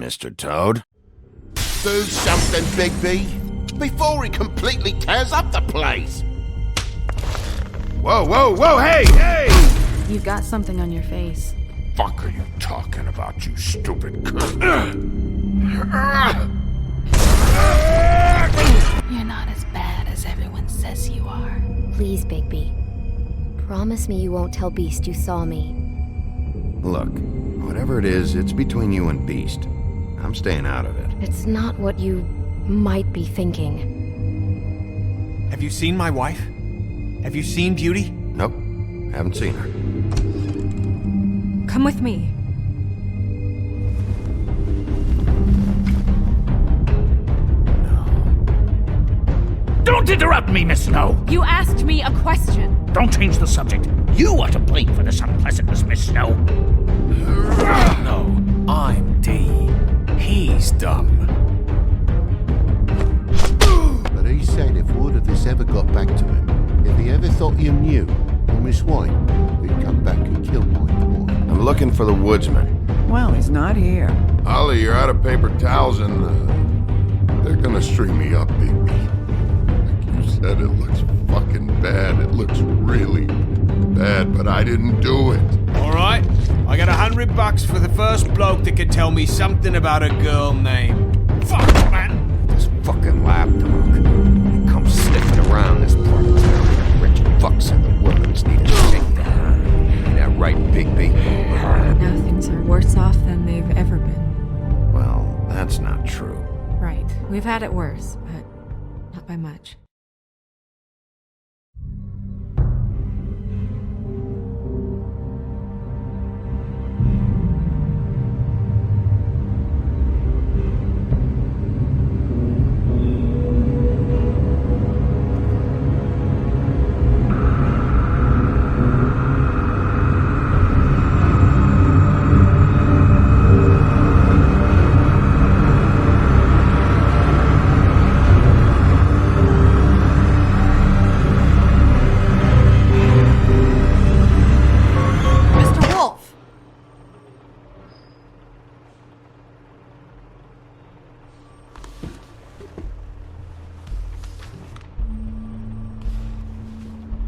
Mr. Toad. Do something, Bigby, before he completely tears up the place. Whoa, whoa, whoa, hey, hey! You've got something on your face. Fuck are you talking about, you stupid cunt? You're not as bad as everyone says you are. Please, Bigby. Promise me you won't tell Beast you saw me. Look, whatever it is, it's between you and Beast. I'm staying out of it. It's not what you might be thinking. Have you seen my wife? Have you seen Beauty? Nope, haven't seen her. Come with me. Don't interrupt me, Miss Snow! You asked me a question. Don't change the subject. You are to blame for this unpleasantness, Miss Snow. No, I'm D. He's dumb. But he said if word of this ever got back to him, if he ever thought you knew, or Miss White, he'd come back and kill my boy. I'm looking for the woodsman. Well, he's not here. Ollie, you're out of paper towels and, they're gonna string me up, Bigby. Like you said, it looks fucking bad. It looks really bad, but I didn't do it. Alright, I got $100 for the first bloke that can tell me something about a girl named... Fuck, man! This fucking lapdog. He comes sniffing around this part of town. Rich fucks in the woods need a shakedown. Ain't that right, Bigby? Now things are worse off than they've ever been. Well, that's not true. Right. We've had it worse, but not by much.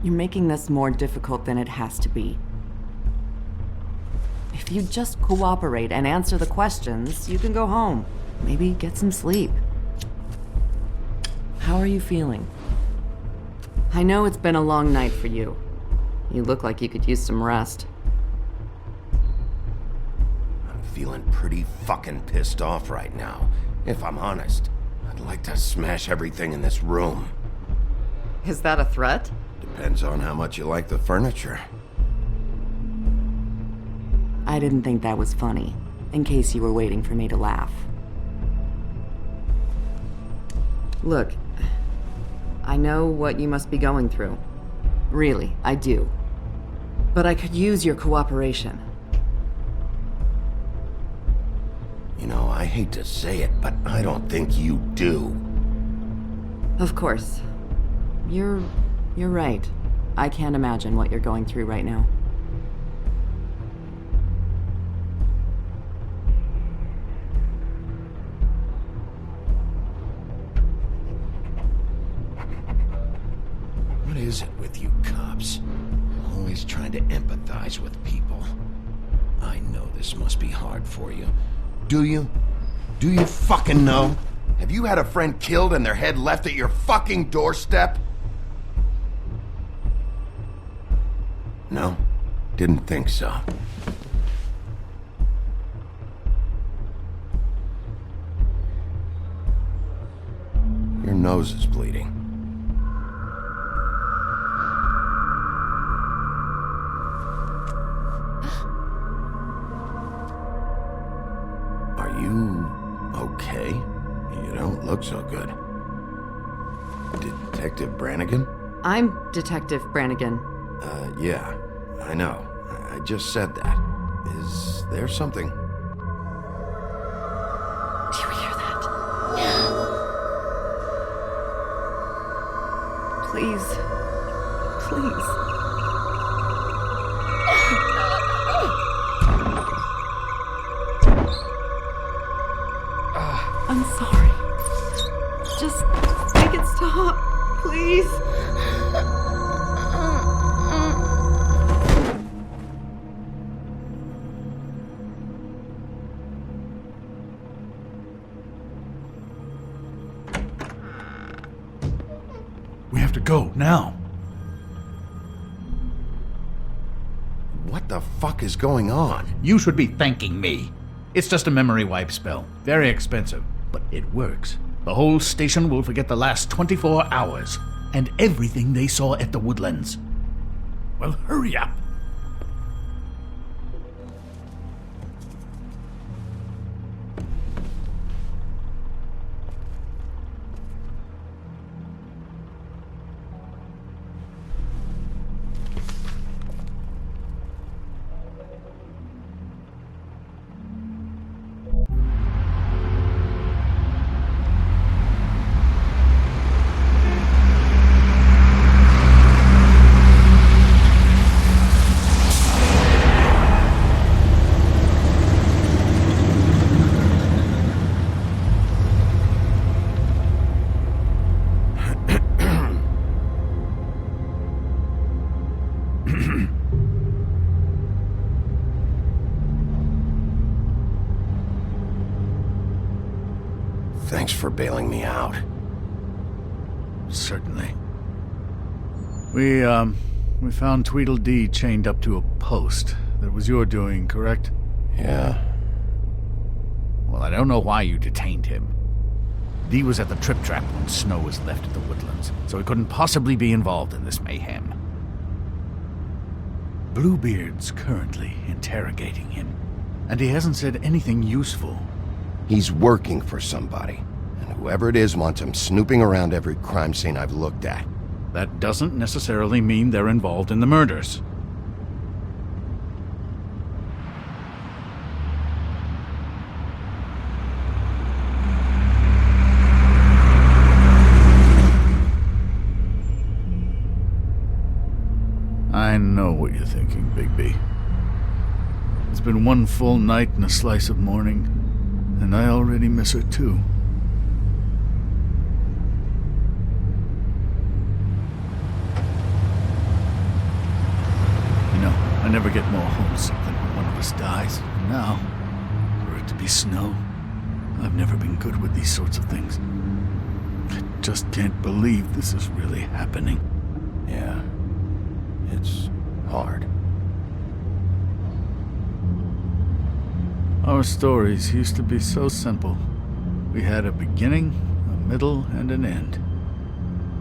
You're making this more difficult than it has to be. If you just cooperate and answer the questions, you can go home. Maybe get some sleep. How are you feeling? I know it's been a long night for you. You look like you could use some rest. I'm feeling pretty fucking pissed off right now. If I'm honest, I'd like to smash everything in this room. Is that a threat? Depends on how much you like the furniture. I didn't think that was funny, in case you were waiting for me to laugh. Look, I know what you must be going through. Really, I do. But I could use your cooperation. You know, I hate to say it, but I don't think you do. Of course. You're right. I can't imagine what you're going through right now. What is it with you cops? Always trying to empathize with people. I know this must be hard for you. Do you? Do you fucking know? Have you had a friend killed and their head left at your fucking doorstep? No, didn't think so. Your nose is bleeding. Are you okay? You don't look so good. Detective Brannigan? I'm Detective Brannigan. Yeah, I know. I just said that. Is there something? Do you hear that? Please. Please. please. We have to go, now. What the fuck is going on? You should be thanking me. It's just a memory wipe spell. Very expensive, but it works. The whole station will forget the last 24 hours, and everything they saw at the Woodlands. Well, hurry up. Thanks for bailing me out. Certainly. We found Tweedledee chained up to a post. That was your doing, correct? Yeah. Well, I don't know why you detained him. Dee was at the Trip Trap when Snow was left at the Woodlands, so he couldn't possibly be involved in this mayhem. Bluebeard's currently interrogating him, and he hasn't said anything useful. He's working for somebody, and whoever it is wants him snooping around every crime scene I've looked at. That doesn't necessarily mean they're involved in the murders. I know what you're thinking, Bigby. It's been one full night and a slice of morning, and I already miss her too. You know, I never get more homesick than when one of us dies. And now, for it to be Snow, I've never been good with these sorts of things. I just can't believe this is really happening. Yeah. It's hard. Our stories used to be so simple. We had a beginning, a middle, and an end.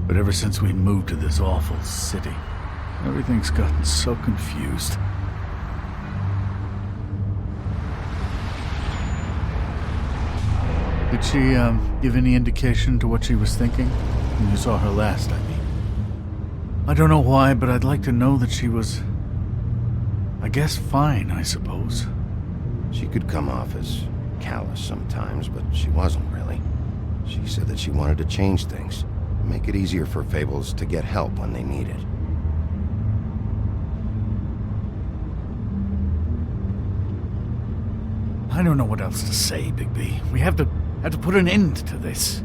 But ever since we moved to this awful city, everything's gotten so confused. Did she, give any indication to what she was thinking? When you saw her last, I mean. I don't know why, but I'd like to know that she was, I guess, fine, I suppose. She could come off as callous sometimes, but she wasn't really. She said that she wanted to change things, make it easier for Fables to get help when they need it. I don't know what else to say, Bigby. We have to put an end to this.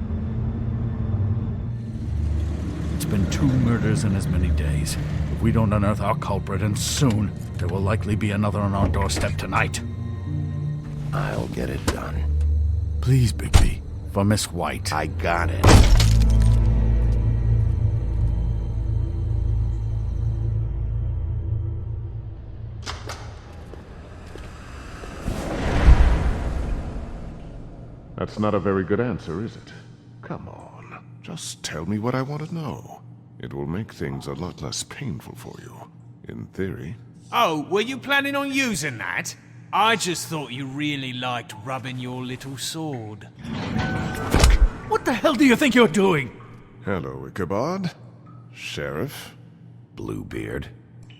It's been 2 murders in as many days. If we don't unearth our culprit, and soon, there will likely be another on our doorstep tonight. I'll get it done. Please, Bigby. For Miss White. I got it. That's not a very good answer, is it? Come on, just tell me what I want to know. It will make things a lot less painful for you, in theory. Oh, were you planning on using that? I just thought you really liked rubbing your little sword. What the hell do you think you're doing? Hello, Ichabod. Sheriff. Bluebeard.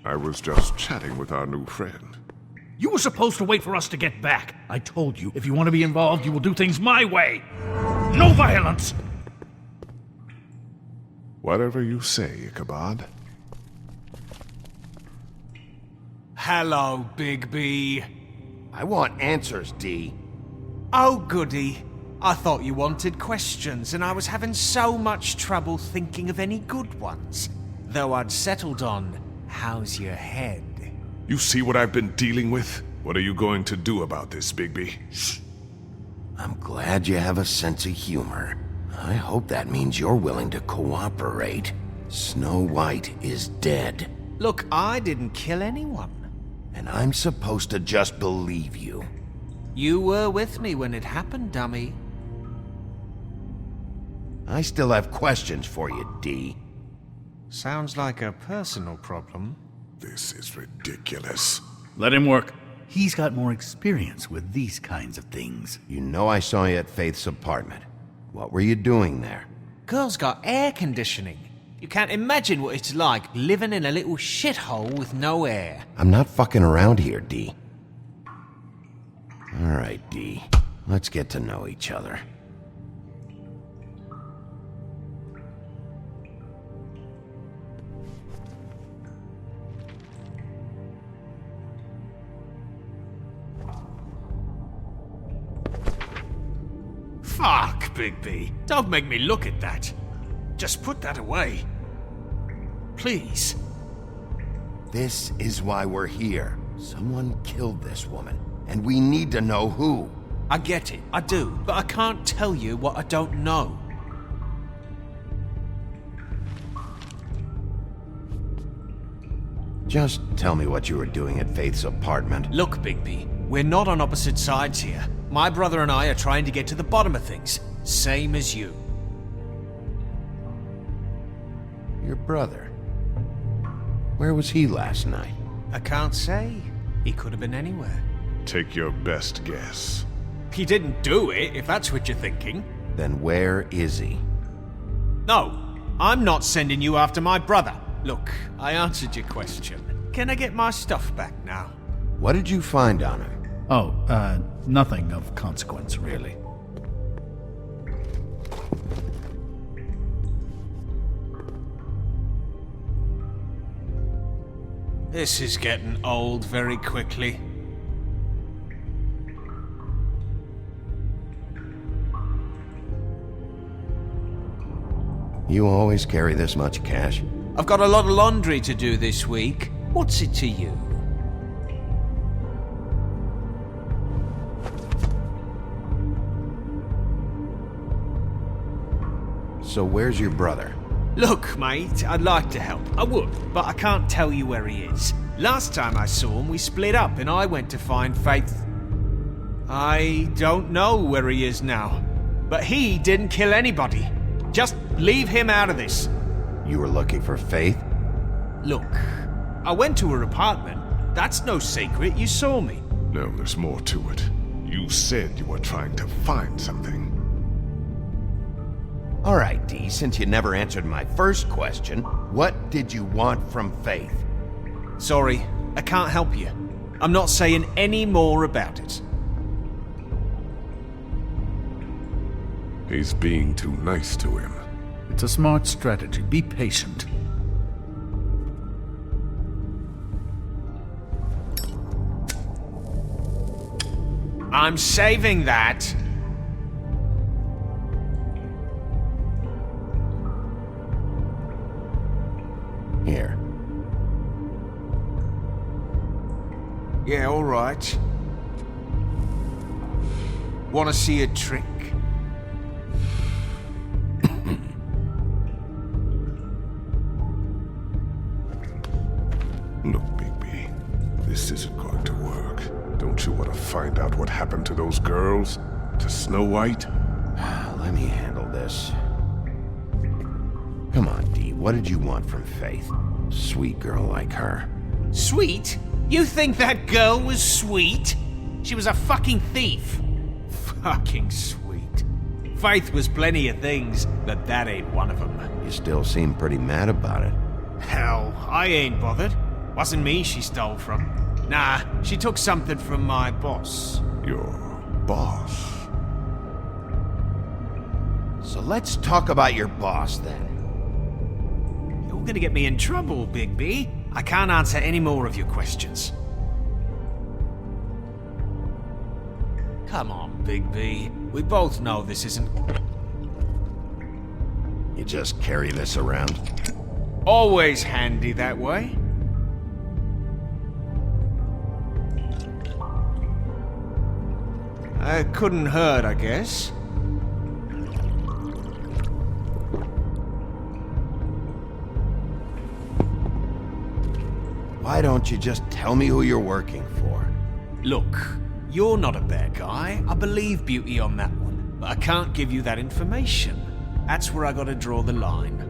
I was just chatting with our new friend. You were supposed to wait for us to get back. I told you, if you want to be involved, you will do things my way. No violence! Whatever you say, Ichabod. Hello, Bigby. I want answers, Dee. Oh, goody. I thought you wanted questions, and I was having so much trouble thinking of any good ones. Though I'd settled on, how's your head? You see what I've been dealing with? What are you going to do about this, Bigby? I'm glad you have a sense of humor. I hope that means you're willing to cooperate. Snow White is dead. Look, I didn't kill anyone. And I'm supposed to just believe you. You were with me when it happened, dummy. I still have questions for you, D. Sounds like a personal problem. This is ridiculous. Let him work. He's got more experience with these kinds of things. You know I saw you at Faith's apartment. What were you doing there? Girl's got air conditioning. You can't imagine what it's like living in a little shithole with no air. I'm not fucking around here, D. Alright, D. Let's get to know each other. Fuck, Bigby. Don't make me look at that. Just put that away. Please. This is why we're here. Someone killed this woman, and we need to know who. I get it, I do, but I can't tell you what I don't know. Just tell me what you were doing at Faith's apartment. Look, Bigby, we're not on opposite sides here. My brother and I are trying to get to the bottom of things, same as you. Your brother? Where was he last night? I can't say. He could have been anywhere. Take your best guess. He didn't do it, if that's what you're thinking. Then where is he? No, I'm not sending you after my brother. Look, I answered your question. Can I get my stuff back now? What did you find on him? Oh, nothing of consequence, really. This is getting old very quickly. You always carry this much cash? I've got a lot of laundry to do this week. What's it to you? So where's your brother? Look, mate, I'd like to help. I would, but I can't tell you where he is. Last time I saw him, we split up and I went to find Faith. I don't know where he is now, but he didn't kill anybody. Just leave him out of this. You were looking for Faith? Look, I went to her apartment. That's no secret, you saw me. No, there's more to it. You said you were trying to find something. All right, D, since you never answered my first question, what did you want from Faith? Sorry, I can't help you. I'm not saying any more about it. He's being too nice to him. It's a smart strategy. Be patient. I'm saving that. Here. Yeah, all right. Want to see a trick? Look, Bigby, this isn't going to work. Don't you want to find out what happened to those girls? To Snow White? Let me handle this. Come on, D, what did you want from Faith? Sweet girl like her. Sweet? You think that girl was sweet? She was a fucking thief. Fucking sweet. Faith was plenty of things, but that ain't one of them. You still seem pretty mad about it. Hell, I ain't bothered. Wasn't me she stole from. Nah, she took something from my boss. Your boss? So let's talk about your boss, then. You're gonna get me in trouble, Bigby. I can't answer any more of your questions. Come on, Bigby. We both know this isn't... You just carry this around? always handy that way. It couldn't hurt, I guess. Why don't you just tell me who you're working for? Look, you're not a bad guy. I believe Beauty on that one. But I can't give you that information. That's where I gotta draw the line.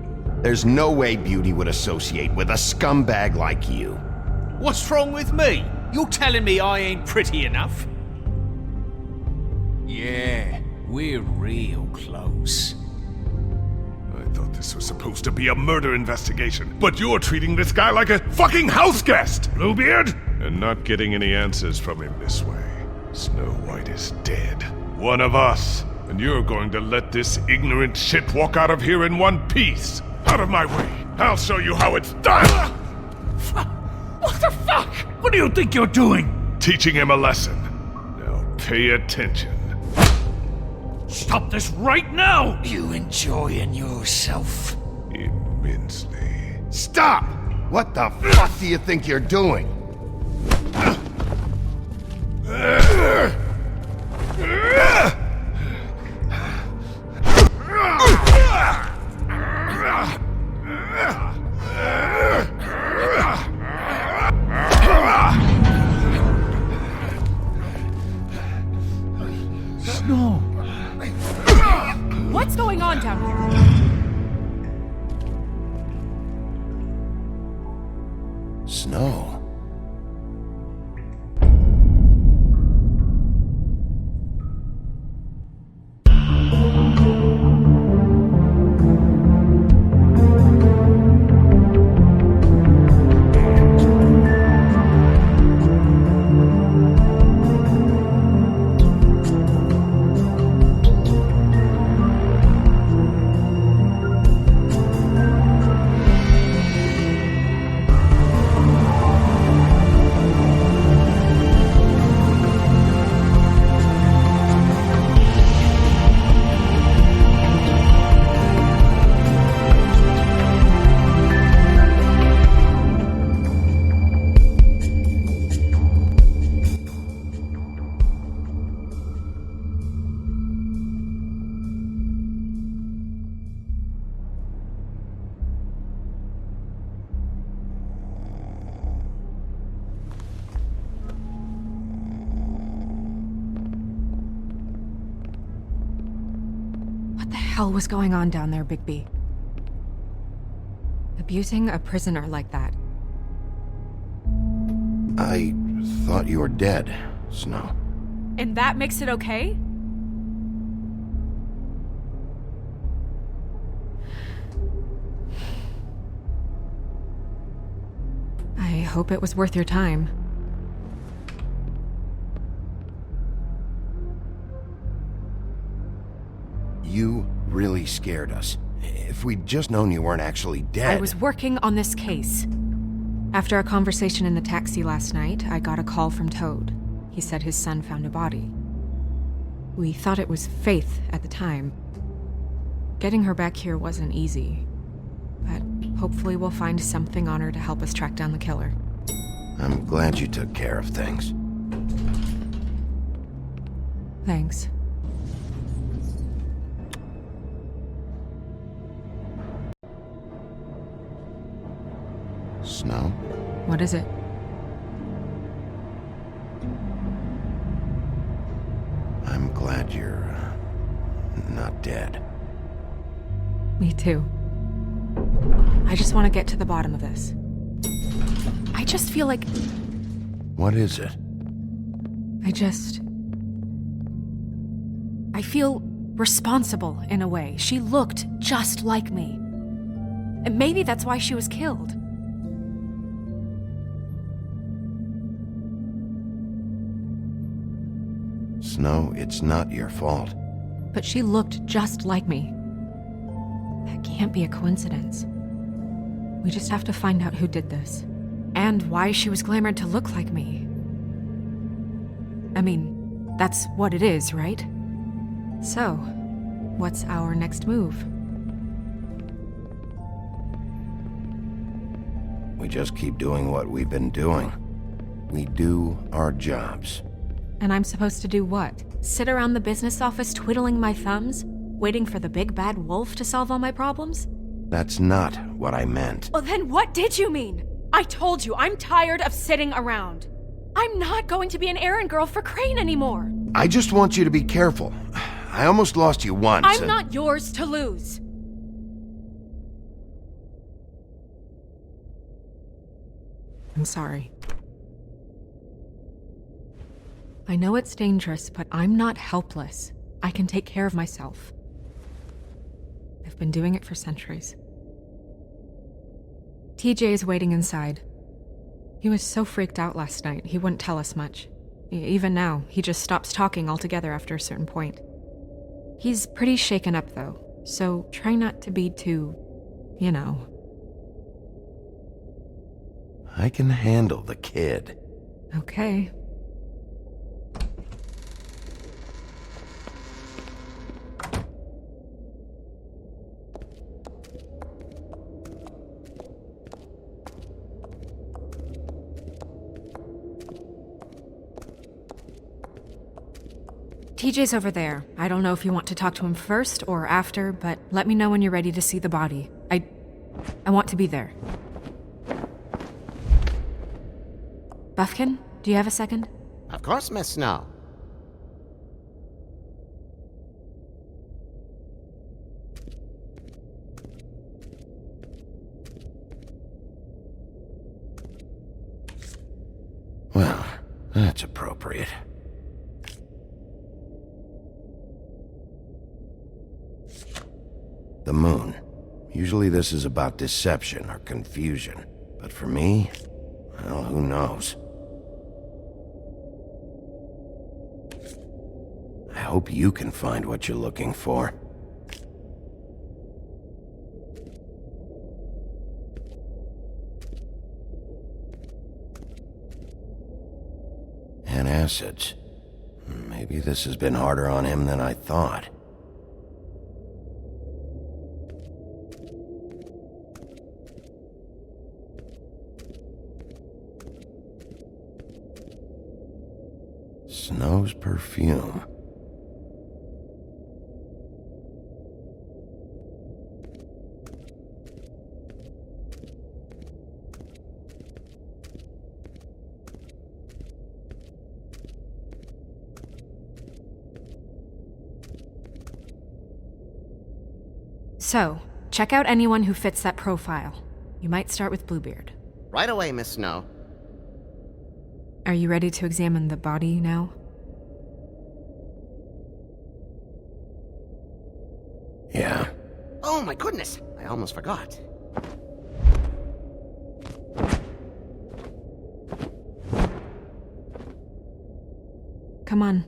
There's no way Beauty would associate with a scumbag like you. What's wrong with me? You're telling me I ain't pretty enough? Yeah, we're real close. I thought this was supposed to be a murder investigation, but you're treating this guy like a fucking house guest, Bluebeard! And not getting any answers from him this way. Snow White is dead. One of us. And you're going to let this ignorant shit walk out of here in one piece. Out of my way. I'll show you how it's done! What the fuck? What do you think you're doing? Teaching him a lesson. Now pay attention. Stop this right now! You enjoying yourself? Immensely. Stop! What the fuck do you think you're doing? No. What's going on down here? Snow. What the hell was going on down there, Bigby? Abusing a prisoner like that. I thought you were dead, Snow. And that makes it okay? I hope it was worth your time. You really scared us. If we'd just known you weren't actually dead... I was working on this case. After a conversation in the taxi last night, I got a call from Toad. He said his son found a body. We thought it was Faith at the time. Getting her back here wasn't easy. But hopefully we'll find something on her to help us track down the killer. I'm glad you took care of things. Thanks. Snow? What is it? I'm glad you're... not dead. Me too. I just want to get to the bottom of this. I just feel like... What is it? I feel responsible in a way. She looked just like me. And maybe that's why she was killed. Snow, it's not your fault. But she looked just like me. That can't be a coincidence. We just have to find out who did this. And why she was glamored to look like me. I mean, that's what it is, right? So, what's our next move? We just keep doing what we've been doing. We do our jobs. And I'm supposed to do what? Sit around the business office twiddling my thumbs? Waiting for the big bad wolf to solve all my problems? That's not what I meant. Well, then what did you mean? I told you, I'm tired of sitting around. I'm not going to be an errand girl for Crane anymore. I just want you to be careful. I almost lost you once. I'm not yours to lose. I'm sorry. I know it's dangerous, but I'm not helpless. I can take care of myself. I've been doing it for centuries. TJ is waiting inside. He was so freaked out last night, he wouldn't tell us much. Even now, he just stops talking altogether after a certain point. He's pretty shaken up, though, so try not to be too, you know. I can handle the kid. Okay. TJ's over there. I don't know if you want to talk to him first or after, but let me know when you're ready to see the body. I want to be there. Buffkin, do you have a second? Of course, Miss Snow. Well, that's appropriate. The moon. Usually this is about deception or confusion. But for me, well, who knows? I hope you can find what you're looking for. Antacids. Maybe this has been harder on him than I thought. Snow's perfume. So, check out anyone who fits that profile. You might start with Bluebeard. Right away, Miss Snow. Are you ready to examine the body now? Yeah. Oh my goodness, I almost forgot. Come on.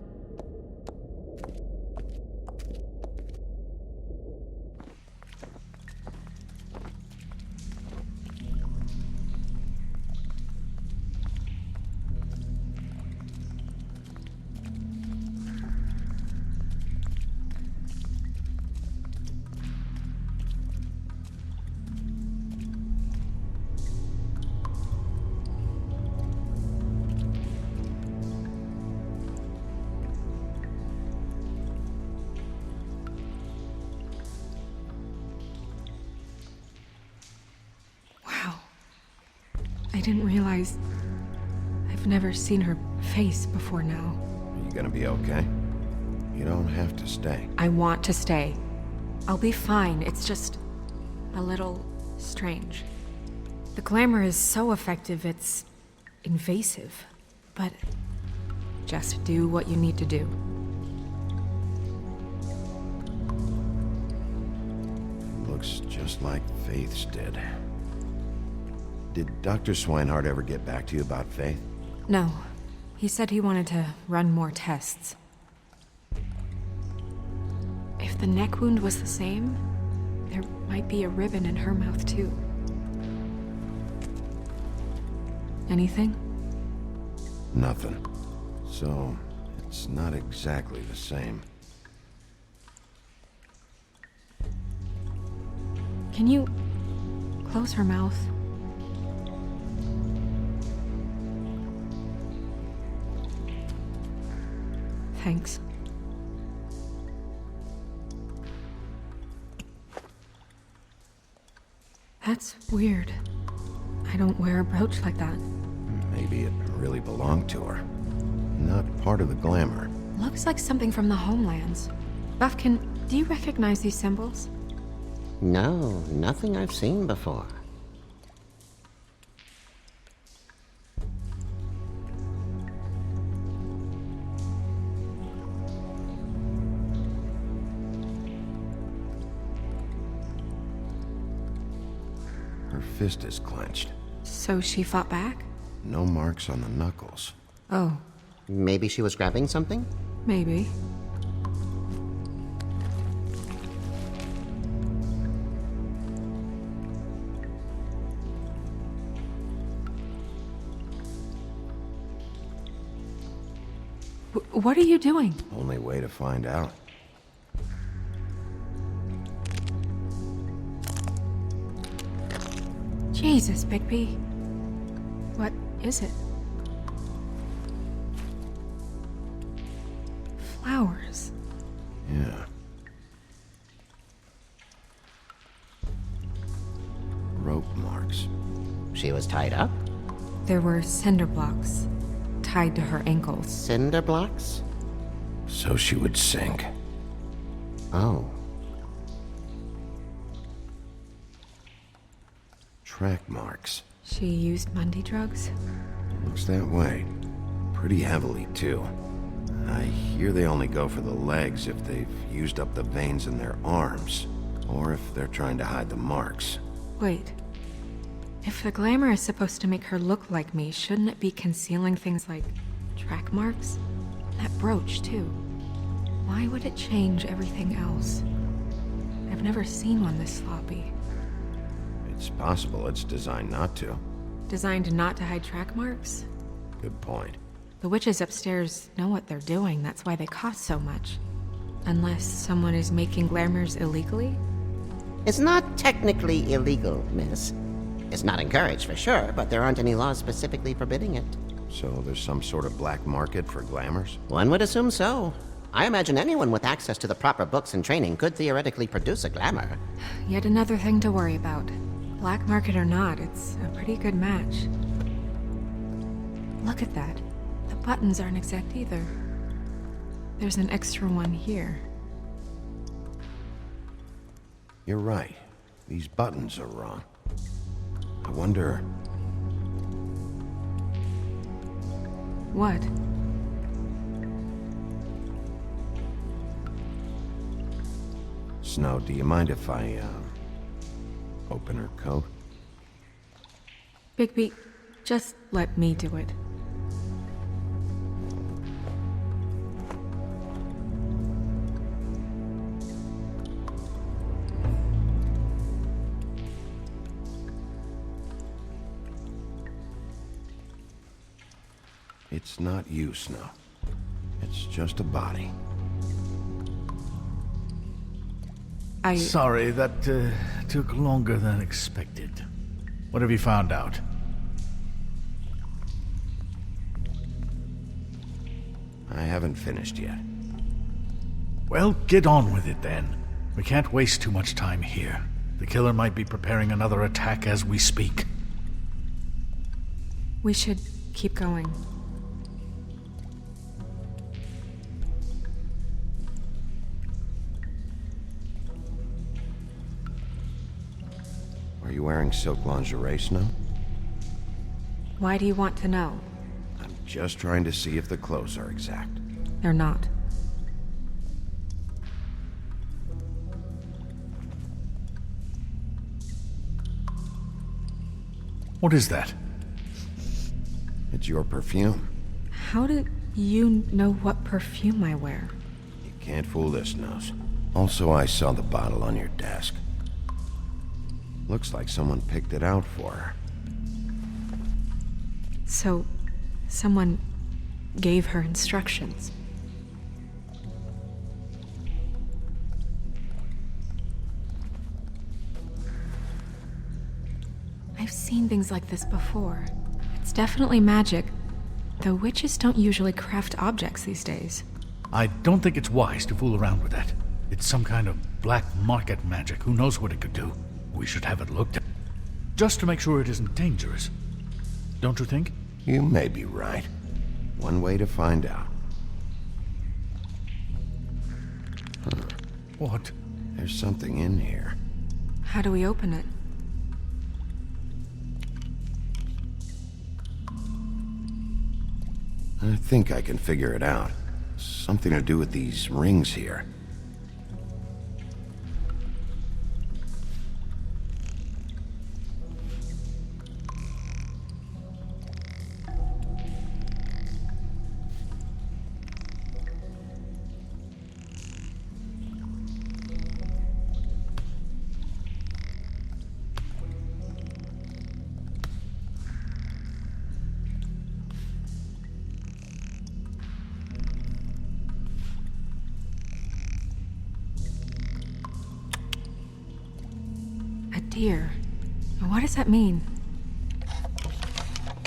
I didn't realize I've never seen her face before now. Are you gonna be okay? You don't have to stay. I want to stay. I'll be fine. It's just a little strange. The glamour is so effective, it's invasive. But just do what you need to do. Looks just like Faith's did. Did Dr. Swinehart ever get back to you about Faith? No. He said he wanted to run more tests. If the neck wound was the same, there might be a ribbon in her mouth too. Anything? Nothing. So, it's not exactly the same. Can you close her mouth? Thanks. That's weird. I don't wear a brooch like that. Maybe it really belonged to her. Not part of the glamour. Looks like something from the homelands. Buffkin, do you recognize these symbols? No, nothing I've seen before. Her fist is clenched. So she fought back? No marks on the knuckles. Oh, Maybe she was grabbing something? maybe. What are you doing? Only way to find out. Jesus, Bigby. What is it? Flowers. Yeah. Rope marks. She was tied up? There were cinder blocks tied to her ankles. Cinder blocks? So she would sink. Oh. Track marks. She used Mundy drugs? Looks that way. Pretty heavily, too. I hear they only go for the legs if they've used up the veins in their arms, or if they're trying to hide the marks. Wait. If the glamour is supposed to make her look like me, shouldn't it be concealing things like track marks? That brooch, too. Why would it change everything else? I've never seen one this sloppy. It's possible it's designed not to. Designed not to hide track marks? Good point. The witches upstairs know what they're doing, that's why they cost so much. Unless someone is making glamours illegally? It's not technically illegal, miss. It's not encouraged for sure, but there aren't any laws specifically forbidding it. So there's some sort of black market for glamours? One would assume so. I imagine anyone with access to the proper books and training could theoretically produce a glamour. Yet another thing to worry about. Black market or not, it's a pretty good match. Look at that. The buttons aren't exact either. There's an extra one here. You're right. These buttons are wrong. I wonder... What? Snow, do you mind if I, open her coat? Bigby, just let me do it. It's not you, Snow. It's just a body. Sorry, that took longer than expected. What have you found out? I haven't finished yet. Well, get on with it then. We can't waste too much time here. The killer might be preparing another attack as we speak. We should keep going. Are you wearing silk lingerie, Snow? Why do you want to know? I'm just trying to see if the clothes are exact. They're not. What is that? It's your perfume. How did you know what perfume I wear? You can't fool this nose. Also, I saw the bottle on your desk. Looks like someone picked it out for her. So, someone gave her instructions. I've seen things like this before. It's definitely magic, though witches don't usually craft objects these days. I don't think it's wise to fool around with that. It's some kind of black market magic. Who knows what it could do? We should have it looked at. Just to make sure it isn't dangerous. Don't you think? You may be right. One way to find out. What? There's something in here. How do we open it? I think I can figure it out. Something to do with these rings here. Deer. What does that mean?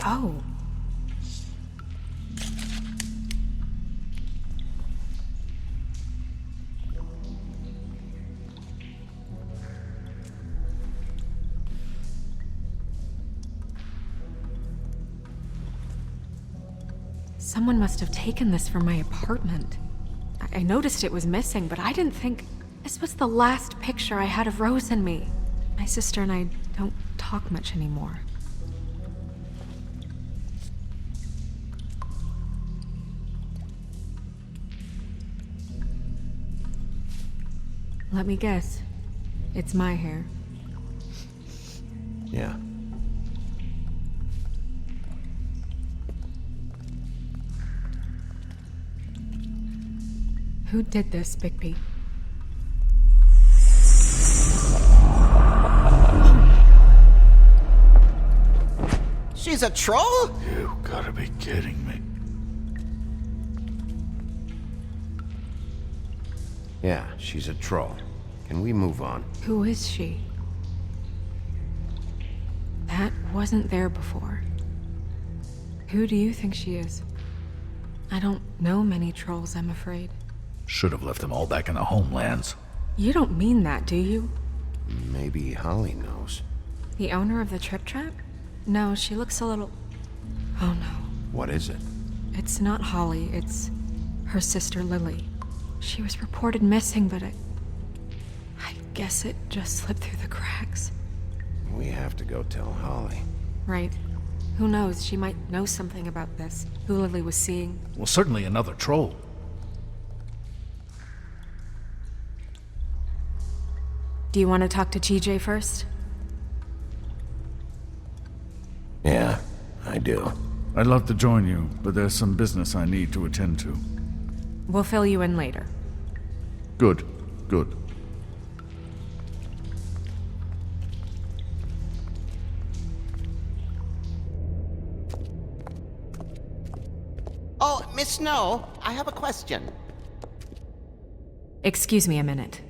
Oh. Someone must have taken this from my apartment. I noticed it was missing, but I didn't think this was the last picture I had of Rose and me. My sister and I don't talk much anymore. Let me guess. It's my hair. Yeah. Who did this, Bigby? She's a troll? You gotta be kidding me. Yeah, she's a troll. Can we move on? Who is she? That wasn't there before. Who do you think she is? I don't know many trolls, I'm afraid. Should have left them all back in the homelands. You don't mean that, do you? Maybe Holly knows. The owner of the Trip Trap? No, she looks a little... Oh no. What is it? It's not Holly, it's her sister Lily. She was reported missing, but I guess it just slipped through the cracks. We have to go tell Holly. Right. Who knows, she might know something about this, who Lily was seeing. Well, certainly another troll. Do you want to talk to TJ first? Yeah, I do. I'd love to join you, but there's some business I need to attend to. We'll fill you in later. Good, good. Oh, Miss Snow, I have a question. Excuse me a minute.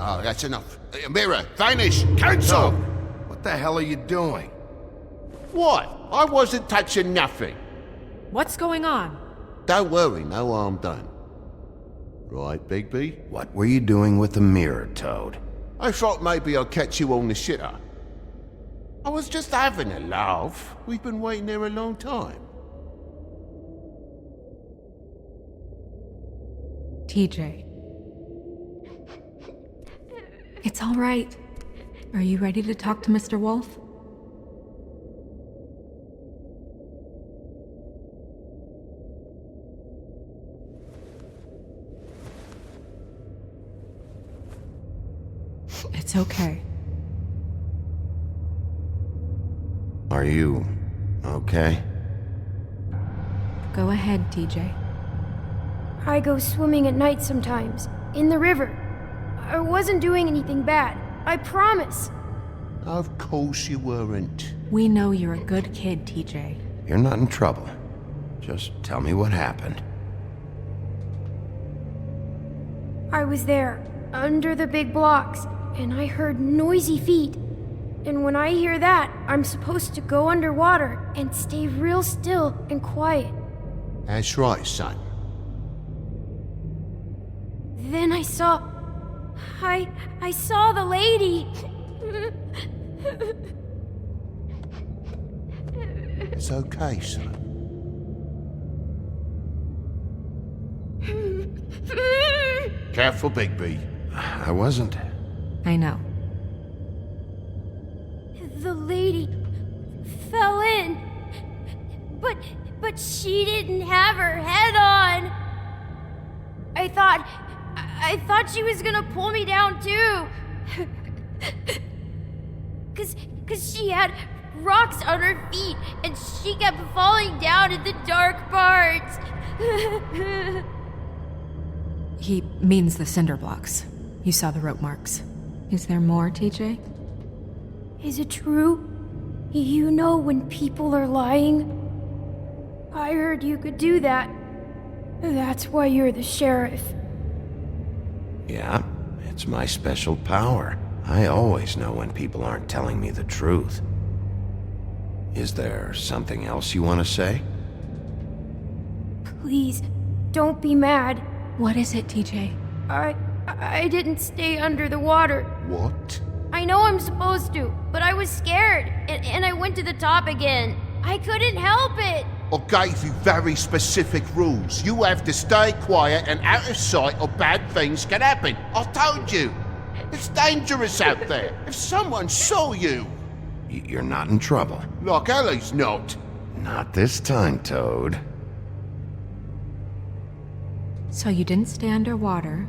Oh, that's enough. Mirror, vanish, cancel! What the hell are you doing? What? I wasn't touching nothing. What's going on? Don't worry, no harm done. Right, Bigby? What were you doing with the mirror, Toad? I thought maybe I'd catch you on the shitter. I was just having a laugh. We've been waiting there a long time. TJ. It's all right. Are you ready to talk to Mr. Wolf? It's okay. Are you okay? Go ahead, TJ. I go swimming at night sometimes, in the river. I wasn't doing anything bad. I promise. Of course you weren't. We know you're a good kid, TJ. You're not in trouble. Just tell me what happened. I was there, under the big blocks, and I heard noisy feet. And when I hear that, I'm supposed to go underwater and stay real still and quiet. That's right, son. Then I saw the lady. It's okay, son. Careful, Bigby. I wasn't. I know. The lady fell in. But she didn't have her head on. I thought she was gonna pull me down too. Cause she had rocks on her feet and she kept falling down in the dark parts. He means the cinder blocks. You saw the rope marks. Is there more, TJ? Is it true? You know when people are lying? I heard you could do that. That's why you're the sheriff. Yeah, it's my special power. I always know when people aren't telling me the truth. Is there something else you want to say? Please, don't be mad. What is it, TJ? I didn't stay under the water. What? I know I'm supposed to, but I was scared, and I went to the top again. I couldn't help it. I gave you very specific rules. You have to stay quiet and out of sight or bad things can happen. I told you. It's dangerous out there. If someone saw you... You're not in trouble. Like Ellie's not. Not this time, Toad. So you didn't stay underwater?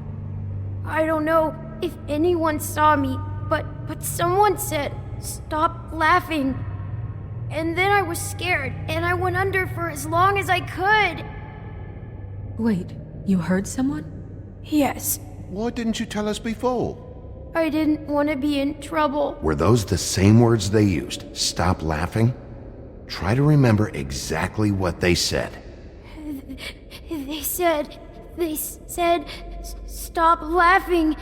I don't know if anyone saw me, but someone said, "Stop laughing." And then I was scared, and I went under for as long as I could. Wait, you heard someone? Yes. Why didn't you tell us before? I didn't want to be in trouble. Were those the same words they used? Stop laughing? Try to remember exactly what they said. They said, "Stop laughing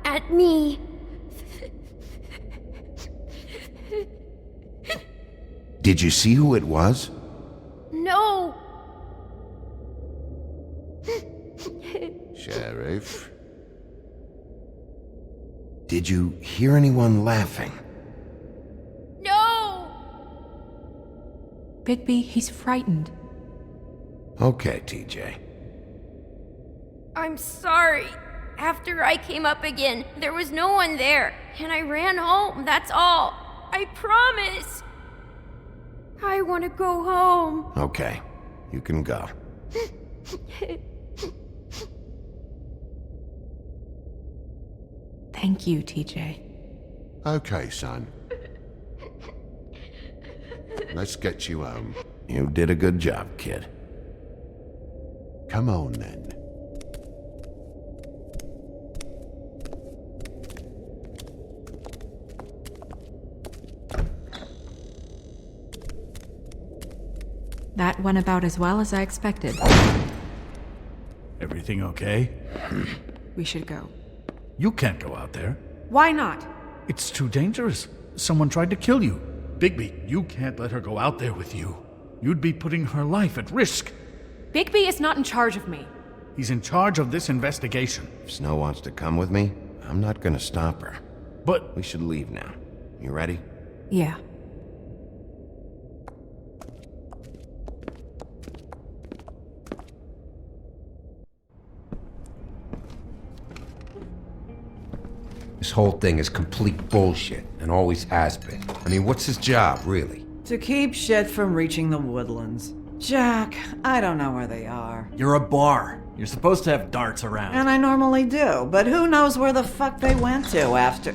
at me." Did you see who it was? No. Sheriff? Did you hear anyone laughing? No. Bigby, he's frightened. Okay, TJ. I'm sorry. After I came up again, there was no one there, and I ran home, that's all. I promise. I want to go home. Okay, you can go. Thank you, TJ. Okay, son. Let's get you home. You did a good job, kid. Come on, then. That went about as well as I expected. Everything okay? We should go. You can't go out there. Why not? It's too dangerous. Someone tried to kill you. Bigby, you can't let her go out there with you. You'd be putting her life at risk. Bigby is not in charge of me. He's in charge of this investigation. If Snow wants to come with me, I'm not gonna stop her. But we should leave now. You ready? Yeah. This whole thing is complete bullshit, and always has been. I mean, what's his job, really? To keep shit from reaching the woodlands. Jack, I don't know where they are. You're a bar. You're supposed to have darts around. And I normally do, but who knows where the fuck they went to after...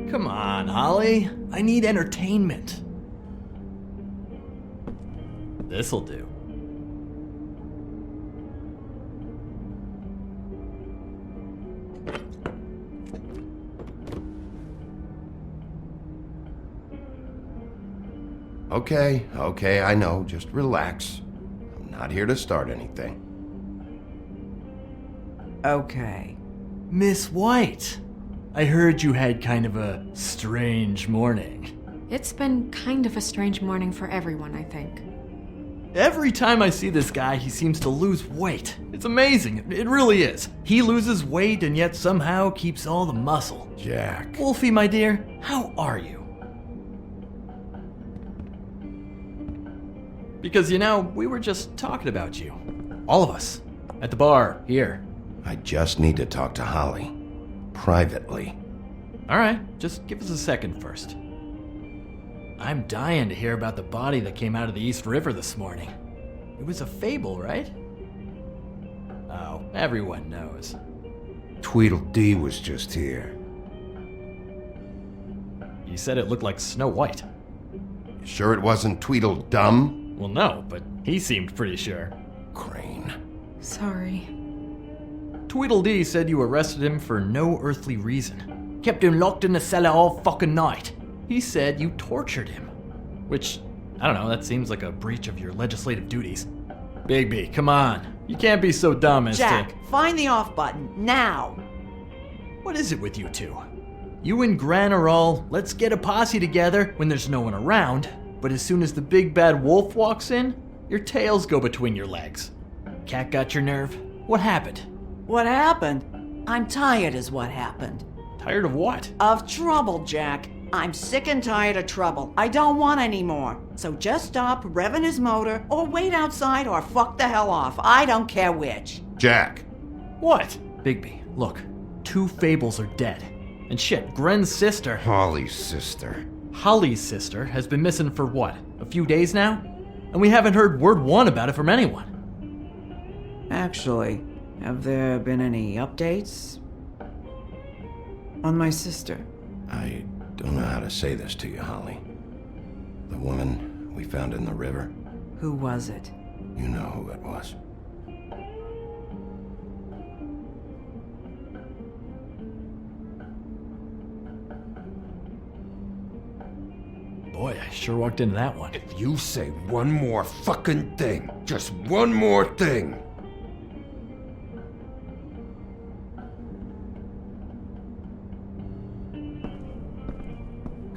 Come on, Holly. I need entertainment. This'll do. Okay, I know. Just relax. I'm not here to start anything. Okay. Miss White, I heard you had kind of a strange morning. It's been kind of a strange morning for everyone, I think. Every time I see this guy, he seems to lose weight. It's amazing. It really is. He loses weight and yet somehow keeps all the muscle. Jack. Wolfie, my dear, how are you? Because, you know, we were just talking about you. All of us. At the bar, here. I just need to talk to Holly. Privately. Alright, just give us a second first. I'm dying to hear about the body that came out of the East River this morning. It was a fable, right? Oh, everyone knows. Tweedledee was just here. He said it looked like Snow White. You sure it wasn't Tweedledum? Well, no, but he seemed pretty sure. Crane. Sorry. Tweedledee said you arrested him for no earthly reason. Kept him locked in the cellar all fucking night. He said you tortured him. Which, I don't know, that seems like a breach of your legislative duties. Bigby, come on. You can't be so dumb as Jack, to... find the off button, now! What is it with you two? You and Gran are all, let's get a posse together when there's no one around, but as soon as the big bad wolf walks in, your tails go between your legs. Cat got your nerve? What happened? What happened? I'm tired is what happened. Tired of what? Of trouble, Jack. I'm sick and tired of trouble. I don't want any more. So just stop revving his motor, or wait outside, or fuck the hell off. I don't care which. Jack. What? Bigby, look. 2 fables are dead. And shit, Gren's sister... Holly's sister. Holly's sister has been missing for what? A few days now? And we haven't heard word one about it from anyone. Actually, have there been any updates on my sister? I don't know how to say this to you, Holly. The woman we found in the river. Who was it? You know who it was. Boy, I sure walked into that one. If you say one more fucking thing, just one more thing.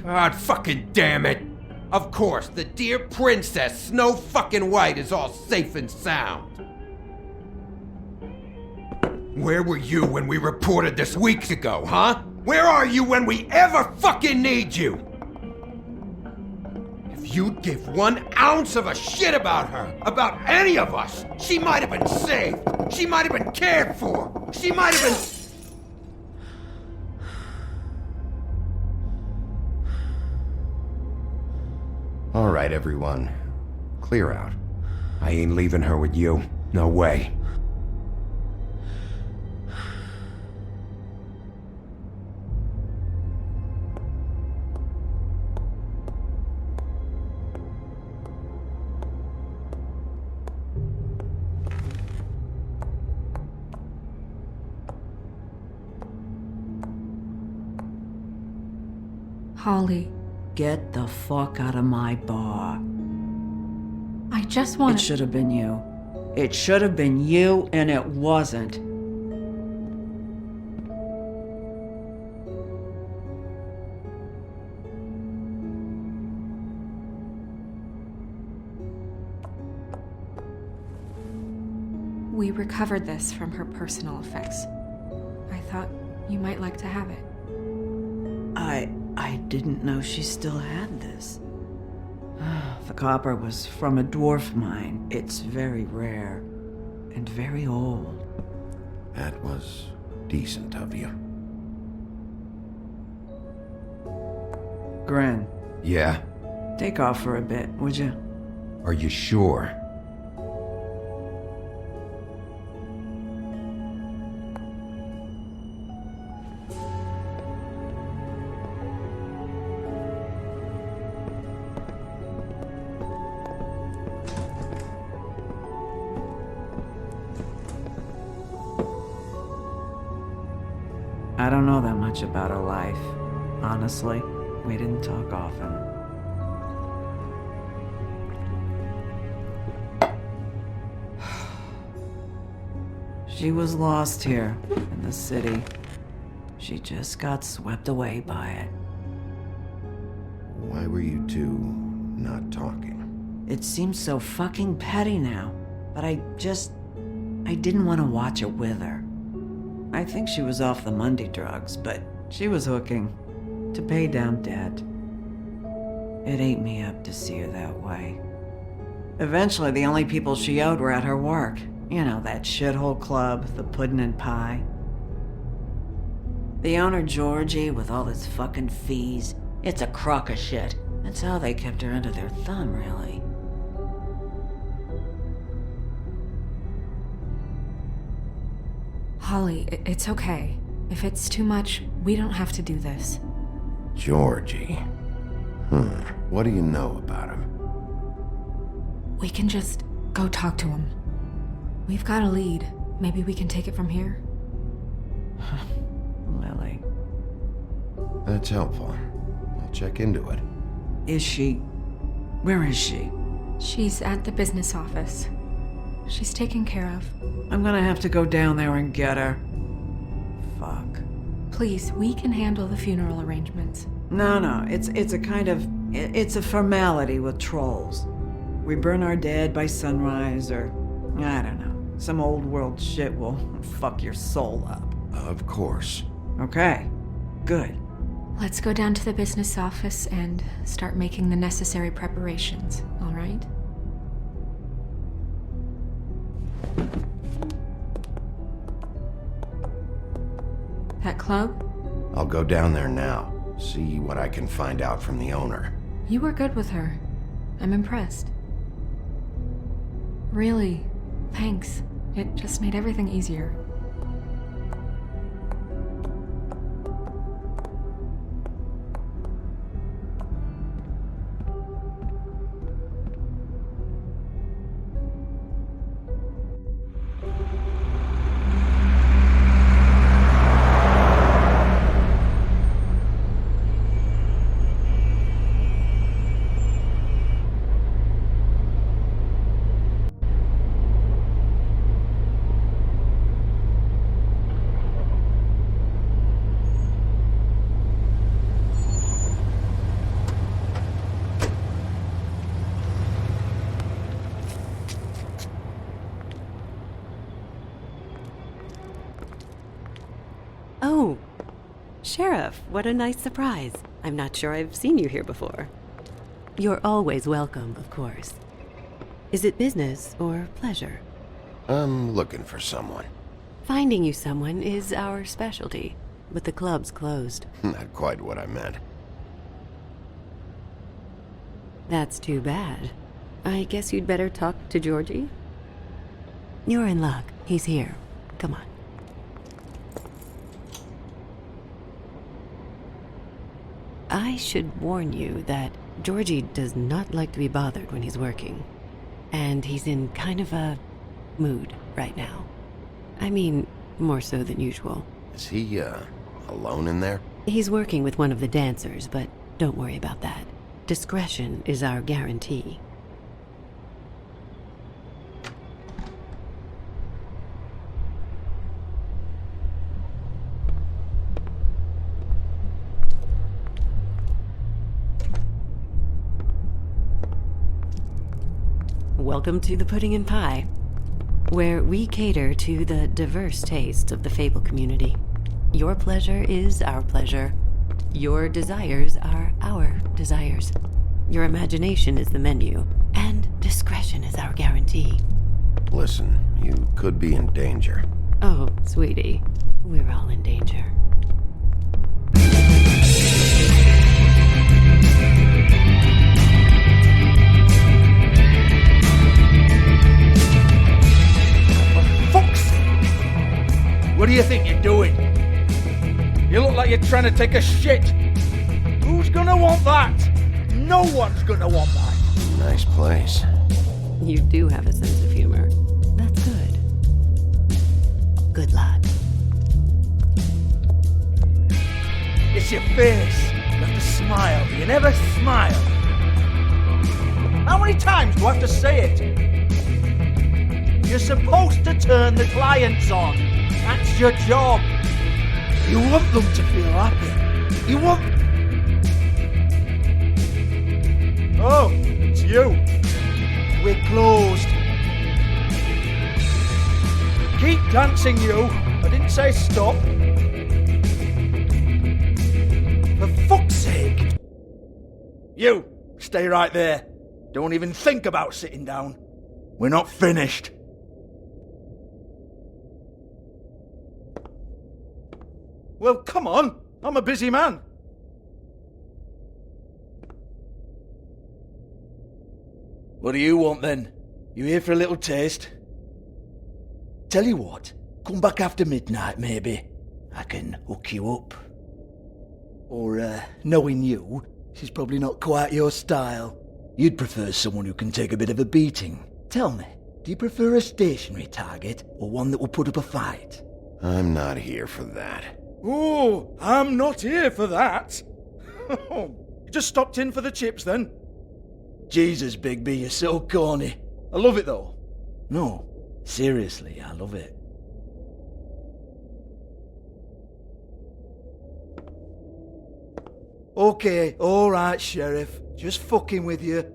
God fucking damn it! Of course, the dear princess Snow fucking White is all safe and sound. Where were you when we reported this weeks ago, huh? Where are you when we ever fucking need you? If you'd give 1 ounce of a shit about her, about any of us, she might have been saved. She might have been cared for. She might have been... All right, everyone. Clear out. I ain't leaving her with you. No way. Holly, Get the fuck out of my bar. I just want It should have been you. It should have been you, and it wasn't. We recovered this from her personal effects. I thought you might like to have it. I didn't know she still had this. The copper was from a dwarf mine. It's very rare and very old. That was decent of you. Gren, Yeah? take off for a bit, would you? Are you sure? don't know that much about her life. Honestly, we didn't talk often. She was lost here in the city. She just got swept away by it. Why were you two not talking? It seems so fucking petty now, but I didn't want to watch it with her. I think she was off the Monday drugs, but she was hooking to pay down debt. It ate me up to see her that way. Eventually, the only people she owed were at her work. You know, that shithole club, the Puddin' and Pie. The owner, Georgie, with all his fucking fees, it's a crock of shit. That's how they kept her under their thumb, really. Holly, it's okay. If it's too much, we don't have to do this. Georgie. What do you know about him? We can just go talk to him. We've got a lead. Maybe we can take it from here? Lily. That's helpful. I'll check into it. Where is she? She's at the business office. She's taken care of. I'm gonna have to go down there and get her. Fuck. Please, we can handle the funeral arrangements. No, it's a formality with trolls. We burn our dead by sunrise, or, I don't know, some old world shit will fuck your soul up. Of course. Okay, good. Let's go down to the business office and start making the necessary preparations, all right? That club? I'll go down there now. See what I can find out from the owner. You were good with her. I'm impressed. Really, thanks. It just made everything easier. Oh, Sheriff, what a nice surprise. I'm not sure I've seen you here before. You're always welcome, of course. Is it business or pleasure? I'm looking for someone. Finding you someone is our specialty, but the club's closed. Not quite what I meant. That's too bad. I guess you'd better talk to Georgie? You're in luck. He's here. Come on. I should warn you that Georgie does not like to be bothered when he's working. And he's in kind of a mood right now. I mean, more so than usual. Is he, alone in there? He's working with one of the dancers, but don't worry about that. Discretion is our guarantee. Welcome to the Pudding and Pie, where we cater to the diverse tastes of the Fable community. Your pleasure is our pleasure. Your desires are our desires. Your imagination is the menu, and discretion is our guarantee. Listen, you could be in danger. Oh, sweetie, we're all in danger. What do you think you're doing? You look like you're trying to take a shit. Who's gonna want that? No one's gonna want that. Nice place. You do have a sense of humor. That's good. Good luck. your face. You have to smile. You never smile. How many times do I have to say it? You're supposed to turn the clients on. That's your job. You want them to feel happy. You want... Oh, it's you. We're closed. Keep dancing, you. I didn't say stop. For fuck's sake. You, stay right there. Don't even think about sitting down. We're not finished. Well, come on. I'm a busy man. What do you want then? You here for a little taste? Tell you what, come back after midnight maybe. I can hook you up. Or, knowing you, she's probably not quite your style. You'd prefer someone who can take a bit of a beating. Tell me, do you prefer a stationary target or one that will put up a fight? I'm not here for that. Oh, I'm not here for that. You just stopped in for the chips then? Jesus, Bigby, you're so corny. I love it though. No, seriously, I love it. Okay, alright, Sheriff. Just fucking with you.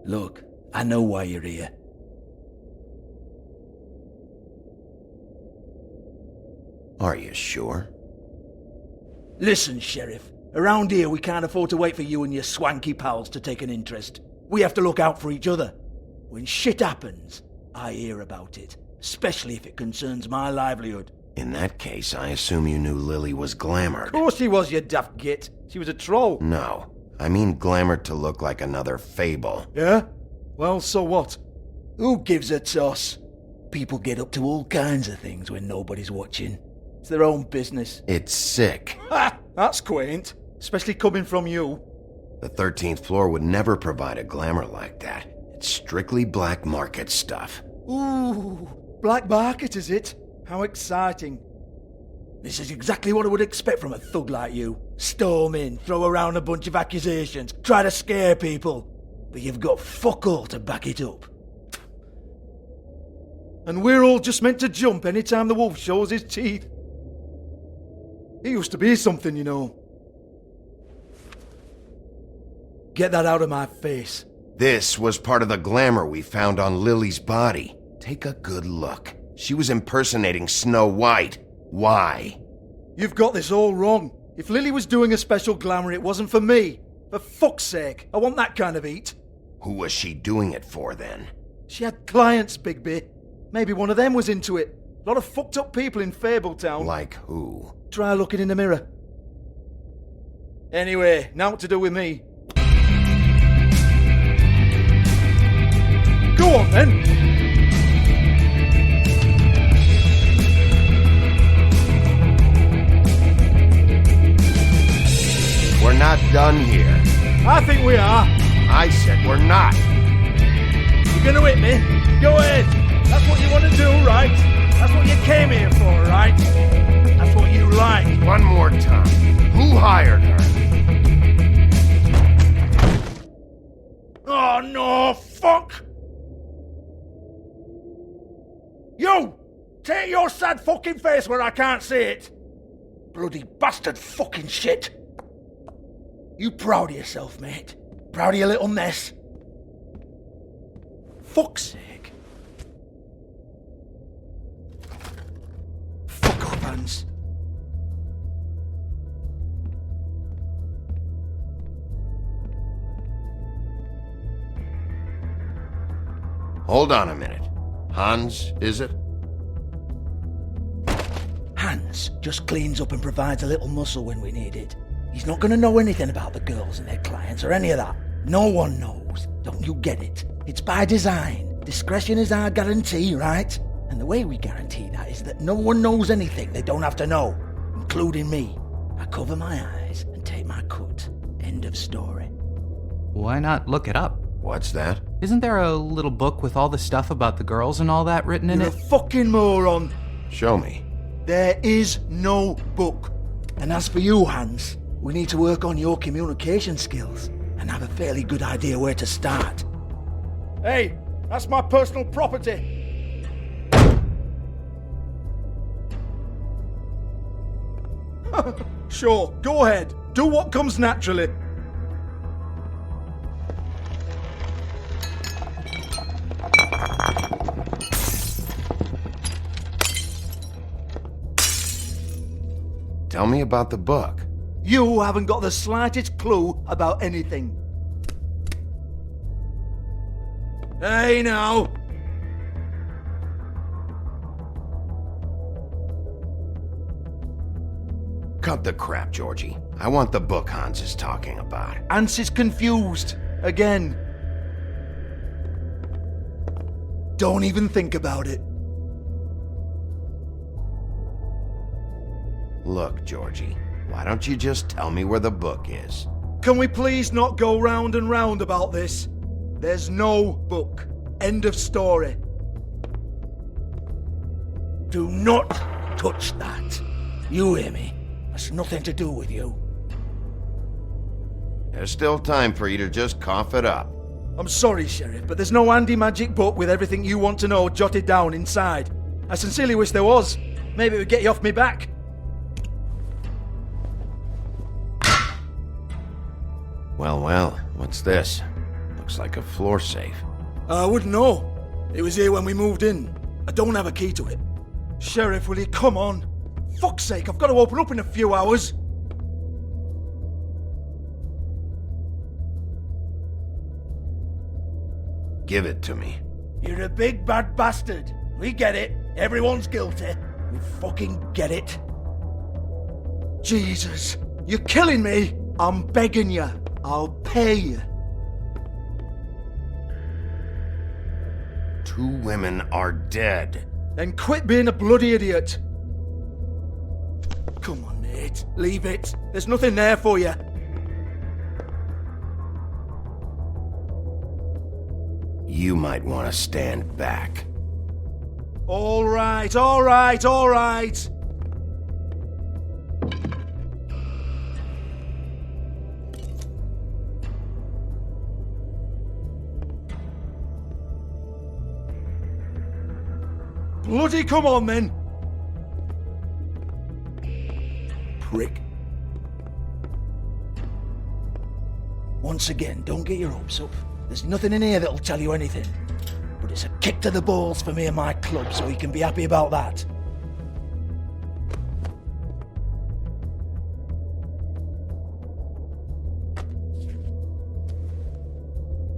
Look, I know why you're here. Are you sure? Listen, Sheriff. Around here, we can't afford to wait for you and your swanky pals to take an interest. We have to look out for each other. When shit happens, I hear about it, especially if it concerns my livelihood. In that case, I assume you knew Lily was glamoured. Of course she was, you daft git. She was a troll. No, I mean glamoured to look like another fable. Yeah? Well, so what? Who gives a toss? People get up to all kinds of things when nobody's watching. It's their own business. It's sick. Ha! That's quaint. Especially coming from you. The 13th floor would never provide a glamour like that. It's strictly black market stuff. Ooh, black market is it? How exciting. This is exactly what I would expect from a thug like you. Storm in, throw around a bunch of accusations, try to scare people. But you've got fuck all to back it up. And we're all just meant to jump any time the wolf shows his teeth. He used to be something, you know. Get that out of my face. This was part of the glamour we found on Lily's body. Take a good look. She was impersonating Snow White. Why? You've got this all wrong. If Lily was doing a special glamour, it wasn't for me. For fuck's sake, I want that kind of eat. Who was she doing it for then? She had clients, Bigby. Maybe one of them was into it. A lot of fucked up people in Fabletown. Like who? Try looking in the mirror. Anyway, now what to do with me? Go on then! We're not done here. I think we are. I said we're not. You're gonna hit me? Go ahead. That's what you want to do, right? That's what you came here for, right? That's what you like. One more time. Who hired her? Oh no, fuck! You! Take your sad fucking face where I can't see it! Bloody bastard fucking shit! You proud of yourself, mate? Proud of your little mess? Fuck's sake. Fuck off, Hans. Hold on a minute. Hans, is it? Hans just cleans up and provides a little muscle when we need it. He's not gonna know anything about the girls and their clients or any of that. No one knows. Don't you get it? It's by design. Discretion is our guarantee, right? And the way we guarantee that is that no one knows anything they don't have to know, including me. I cover my eyes and take my cut. End of story. Why not look it up? What's that? Isn't there a little book with all the stuff about the girls and all that written in You're it? a fucking moron. Show me. There is no book. And as for you, Hans, we need to work on your communication skills and have a fairly good idea where to start. Hey, that's my personal property. Sure, go ahead. Do what comes naturally. Tell me about the book. You haven't got the slightest clue about anything. Hey now! Cut the crap, Georgie. I want the book Hans is talking about. Hans is confused. Again. Don't even think about it. Look, Georgie, why don't you just tell me where the book is? Can we please not go round and round about this? There's no book. End of story. Do not touch that. You hear me? That's nothing to do with you. There's still time for you to just cough it up. I'm sorry, Sheriff, but there's no handy magic book with everything you want to know jotted down inside. I sincerely wish there was. Maybe it would get you off me back. Well, what's this? Looks like a floor safe. I wouldn't know. It was here when we moved in. I don't have a key to it. Sheriff, will you come on? Fuck's sake, I've got to open up in a few hours. Give it to me. You're a big bad bastard. We get it. Everyone's guilty. We fucking get it. Jesus, you're killing me. I'm begging you. I'll pay you. 2 women are dead. Then quit being a bloody idiot. Come on, mate. Leave it. There's nothing there for you. You might want to stand back. All right, all right, all right. Bloody come on, then. Prick. Once again, don't get your hopes up. There's nothing in here that'll tell you anything. But it's a kick to the balls for me and my club, so you can be happy about that.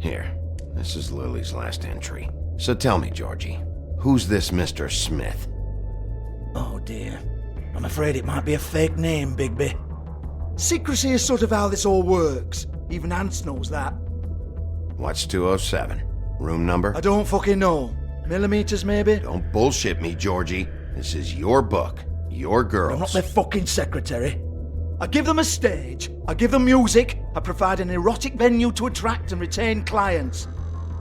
Here, this is Lily's last entry. So tell me, Georgie, who's this Mr. Smith? Oh dear. I'm afraid it might be a fake name, Bigby. Secrecy is sort of how this all works. Even Hans knows that. What's 207? Room number? I don't fucking know. Millimeters, maybe? Don't bullshit me, Georgie. This is your book. Your girls. I'm not their fucking secretary. I give them a stage. I give them music. I provide an erotic venue to attract and retain clients.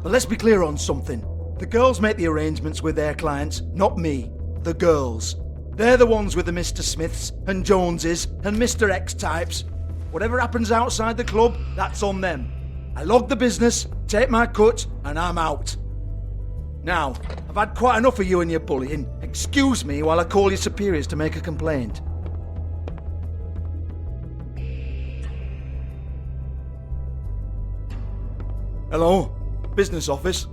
But let's be clear on something. The girls make the arrangements with their clients, not me. The girls. They're the ones with the Mr. Smiths and Joneses and Mr. X types. Whatever happens outside the club, that's on them. I log the business, take my cut, and I'm out. Now, I've had quite enough of you and your bullying. Excuse me while I call your superiors to make a complaint. Hello? Business office?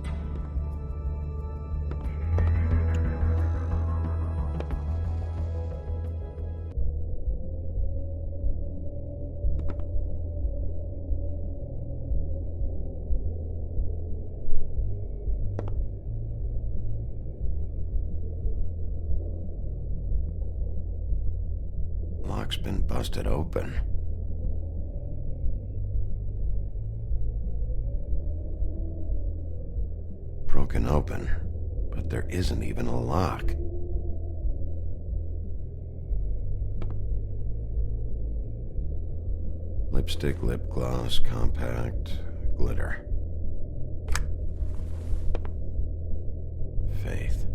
Lock's been busted open. Broken open, but there isn't even a lock. Lipstick, lip gloss, compact, glitter. Faith.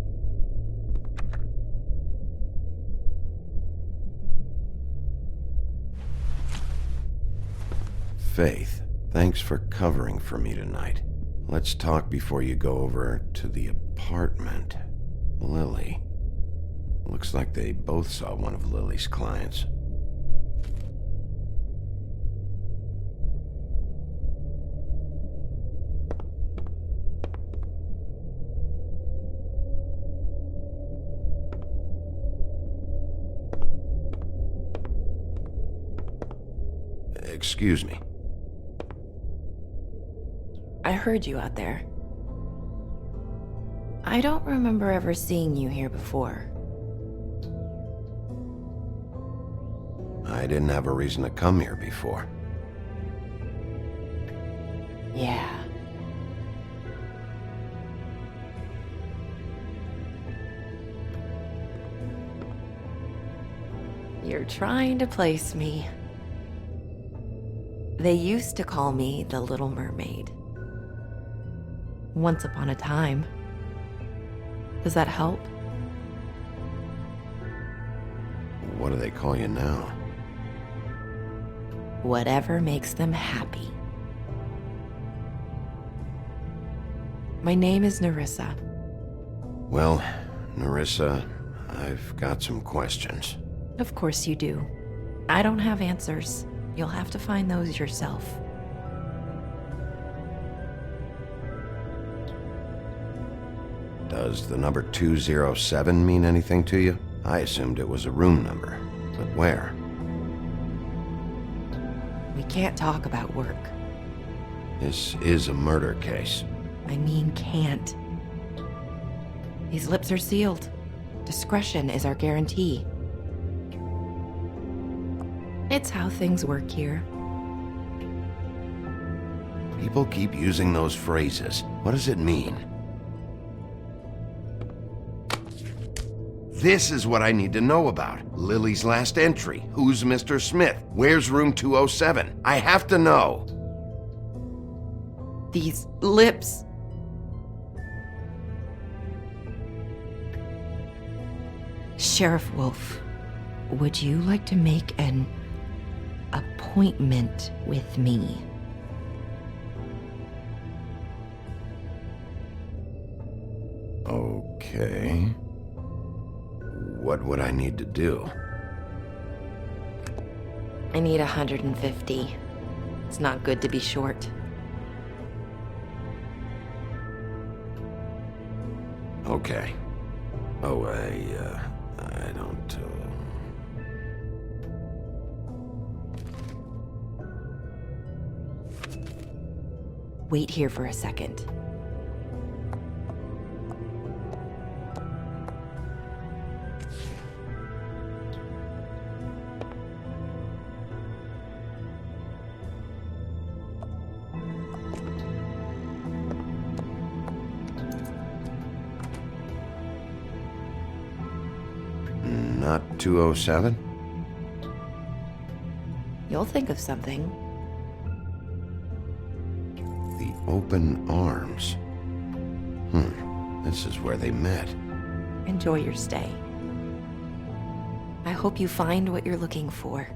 Faith, thanks for covering for me tonight. Let's talk before you go over to the apartment. Lily. Looks like they both saw one of Lily's clients. Excuse me. I heard you out there. I don't remember ever seeing you here before. I didn't have a reason to come here before. Yeah. You're trying to place me. They used to call me the Little Mermaid. Once upon a time. Does that help? What do they call you now? Whatever makes them happy. My name is Nerissa. Well, Nerissa, I've got some questions. Of course you do. I don't have answers. You'll have to find those yourself. Does the number 207 mean anything to you? I assumed it was a room number, but where? We can't talk about work. This is a murder case. I mean can't. These lips are sealed. Discretion is our guarantee. It's how things work here. People keep using those phrases. What does it mean? This is what I need to know about. Lily's last entry. Who's Mr. Smith? Where's room 207? I have to know. These lips. Sheriff Wolf, would you like to make an appointment with me? Okay. What would I need to do? I need 150. It's not good to be short. Okay. Oh, I don't, Wait here for a second. Not 207? You'll think of something. The open arms. This is where they met. Enjoy your stay. I hope you find what you're looking for.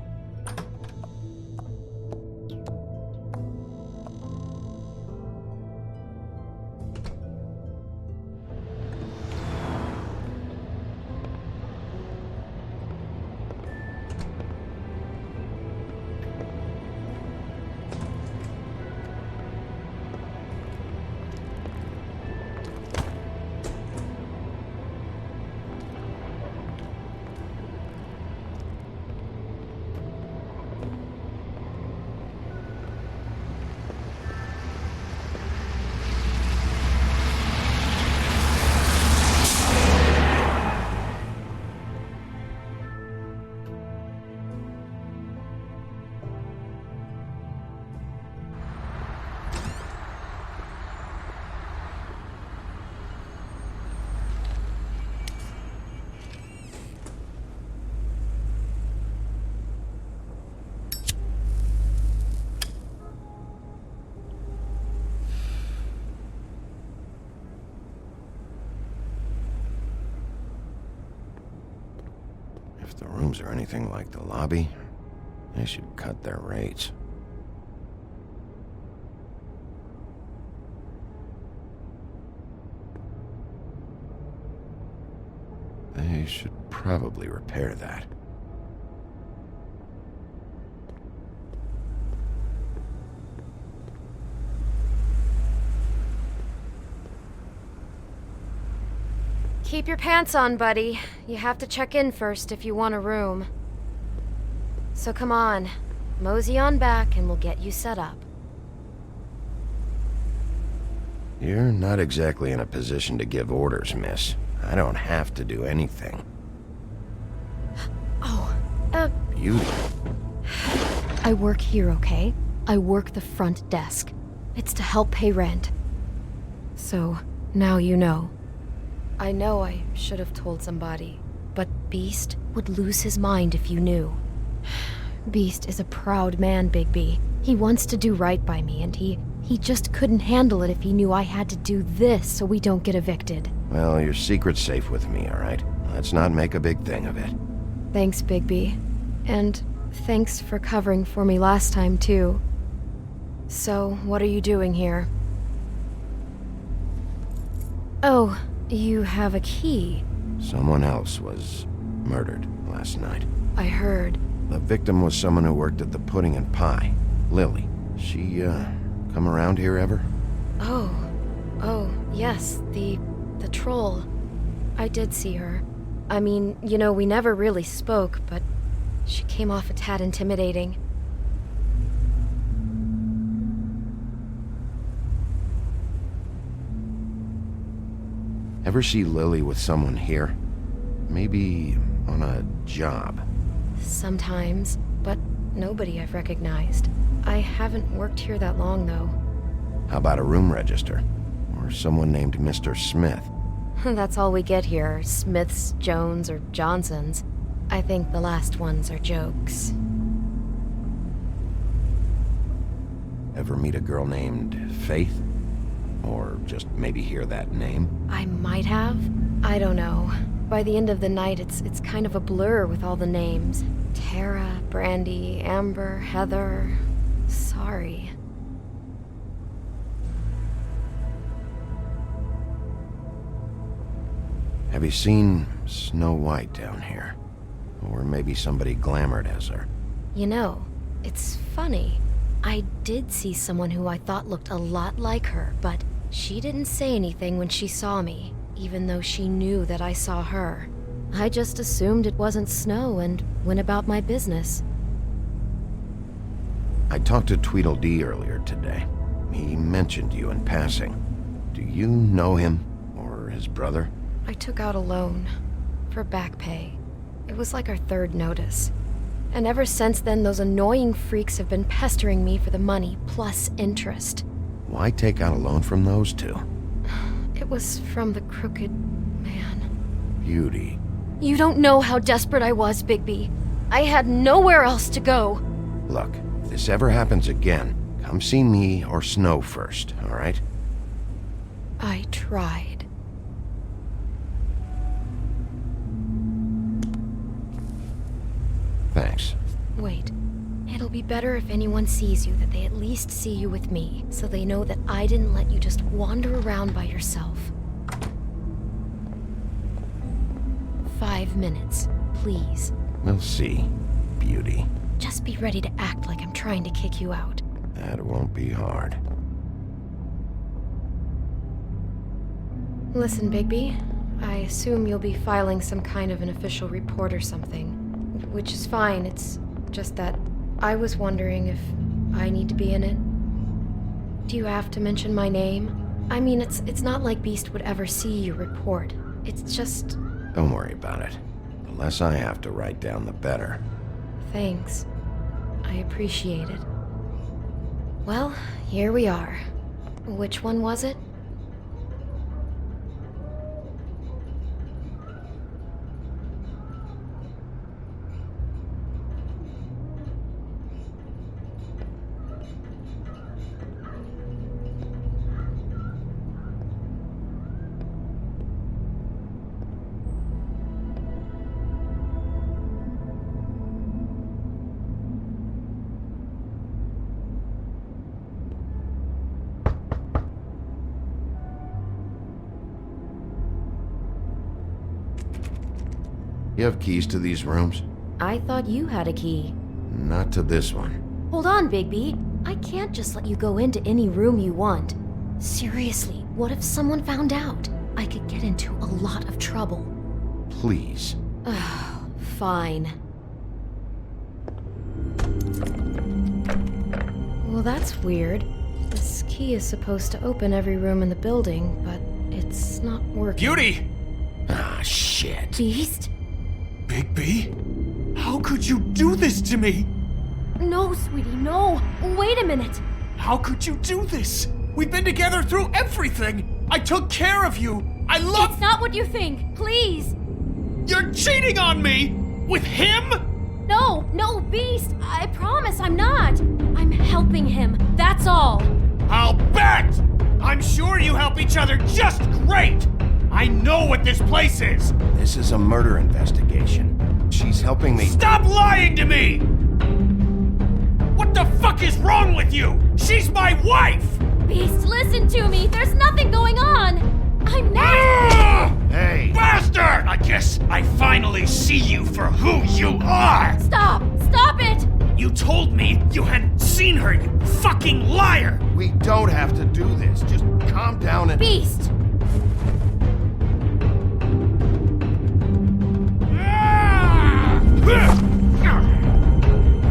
If the rooms are anything like the lobby, they should cut their rates. They should probably repair that. Keep your pants on, buddy. You have to check in first if you want a room. So come on, mosey on back and we'll get you set up. You're not exactly in a position to give orders, miss. I don't have to do anything. Oh, Beauty. I work here, okay? I work the front desk. It's to help pay rent. So, now you know. I know I should have told somebody, but Beast would lose his mind if you knew. Beast is a proud man, Bigby. He wants to do right by me, and he just couldn't handle it if he knew I had to do this so we don't get evicted. Well, your secret's safe with me, all right? Let's not make a big thing of it. Thanks, Bigby. And thanks for covering for me last time, too. So, what are you doing here? Oh, you have a key. Someone else was murdered last night. I heard. The victim was someone who worked at the Pudding and Pie, Lily. She, come around here ever? Oh, yes, the troll. I did see her. I mean, you know, we never really spoke, but she came off a tad intimidating. Ever see Lily with someone here? Maybe on a job. Sometimes, but nobody I've recognized. I haven't worked here that long, though. How about a room register? Or someone named Mr. Smith? That's all we get here, Smiths, Jones, or Johnsons. I think the last ones are jokes. Ever meet a girl named Faith? Or just maybe hear that name? I might have. I don't know. By the end of the night, it's kind of a blur with all the names. Tara, Brandy, Amber, Heather. Sorry. Have you seen Snow White down here? Or maybe somebody glamored as her? You know, it's funny. I did see someone who I thought looked a lot like her, but she didn't say anything when she saw me, even though she knew that I saw her. I just assumed it wasn't Snow and went about my business. I talked to Tweedledee earlier today. He mentioned you in passing. Do you know him? Or his brother? I took out a loan for back pay. It was like our third notice. And ever since then, those annoying freaks have been pestering me for the money, plus interest. Why take out a loan from those two? It was from the crooked man. Beauty. You don't know how desperate I was, Bigby. I had nowhere else to go. Look, if this ever happens again, come see me or Snow first, all right? I tried. Thanks. Wait. It'll be better if anyone sees you that they at least see you with me, so they know that I didn't let you just wander around by yourself. 5 minutes, please. We'll see, Beauty. Just be ready to act like I'm trying to kick you out. That won't be hard. Listen, Bigby, I assume you'll be filing some kind of an official report or something. Which is fine, it's just that I was wondering if I need to be in it. Do you have to mention my name? I mean, it's not like Beast would ever see your report. It's just... Don't worry about it. The less I have to write down, the better. Thanks. I appreciate it. Well, here we are. Which one was it? You have keys to these rooms? I thought you had a key. Not to this one. Hold on, Bigby. I can't just let you go into any room you want. Seriously, what if someone found out? I could get into a lot of trouble. Please. Fine. Well, that's weird. This key is supposed to open every room in the building, but it's not working. Beauty! Ah, shit. Beast? Bigby? How could you do this to me? No, sweetie, no. Wait a minute. How could you do this? We've been together through everything. I took care of you. I love... It's not what you think. Please. You're cheating on me! With him? No, Beast. I promise I'm not. I'm helping him. That's all. I'll bet! I'm sure you help each other just great! I know what this place is! This is a murder investigation. She's helping me... Stop lying to me! What the fuck is wrong with you? She's my wife! Beast, listen to me. There's nothing going on. I'm not... Hey! Bastard! I guess I finally see you for who you are! Stop! Stop it! You told me you hadn't seen her, you fucking liar! We don't have to do this. Just calm down and... Beast!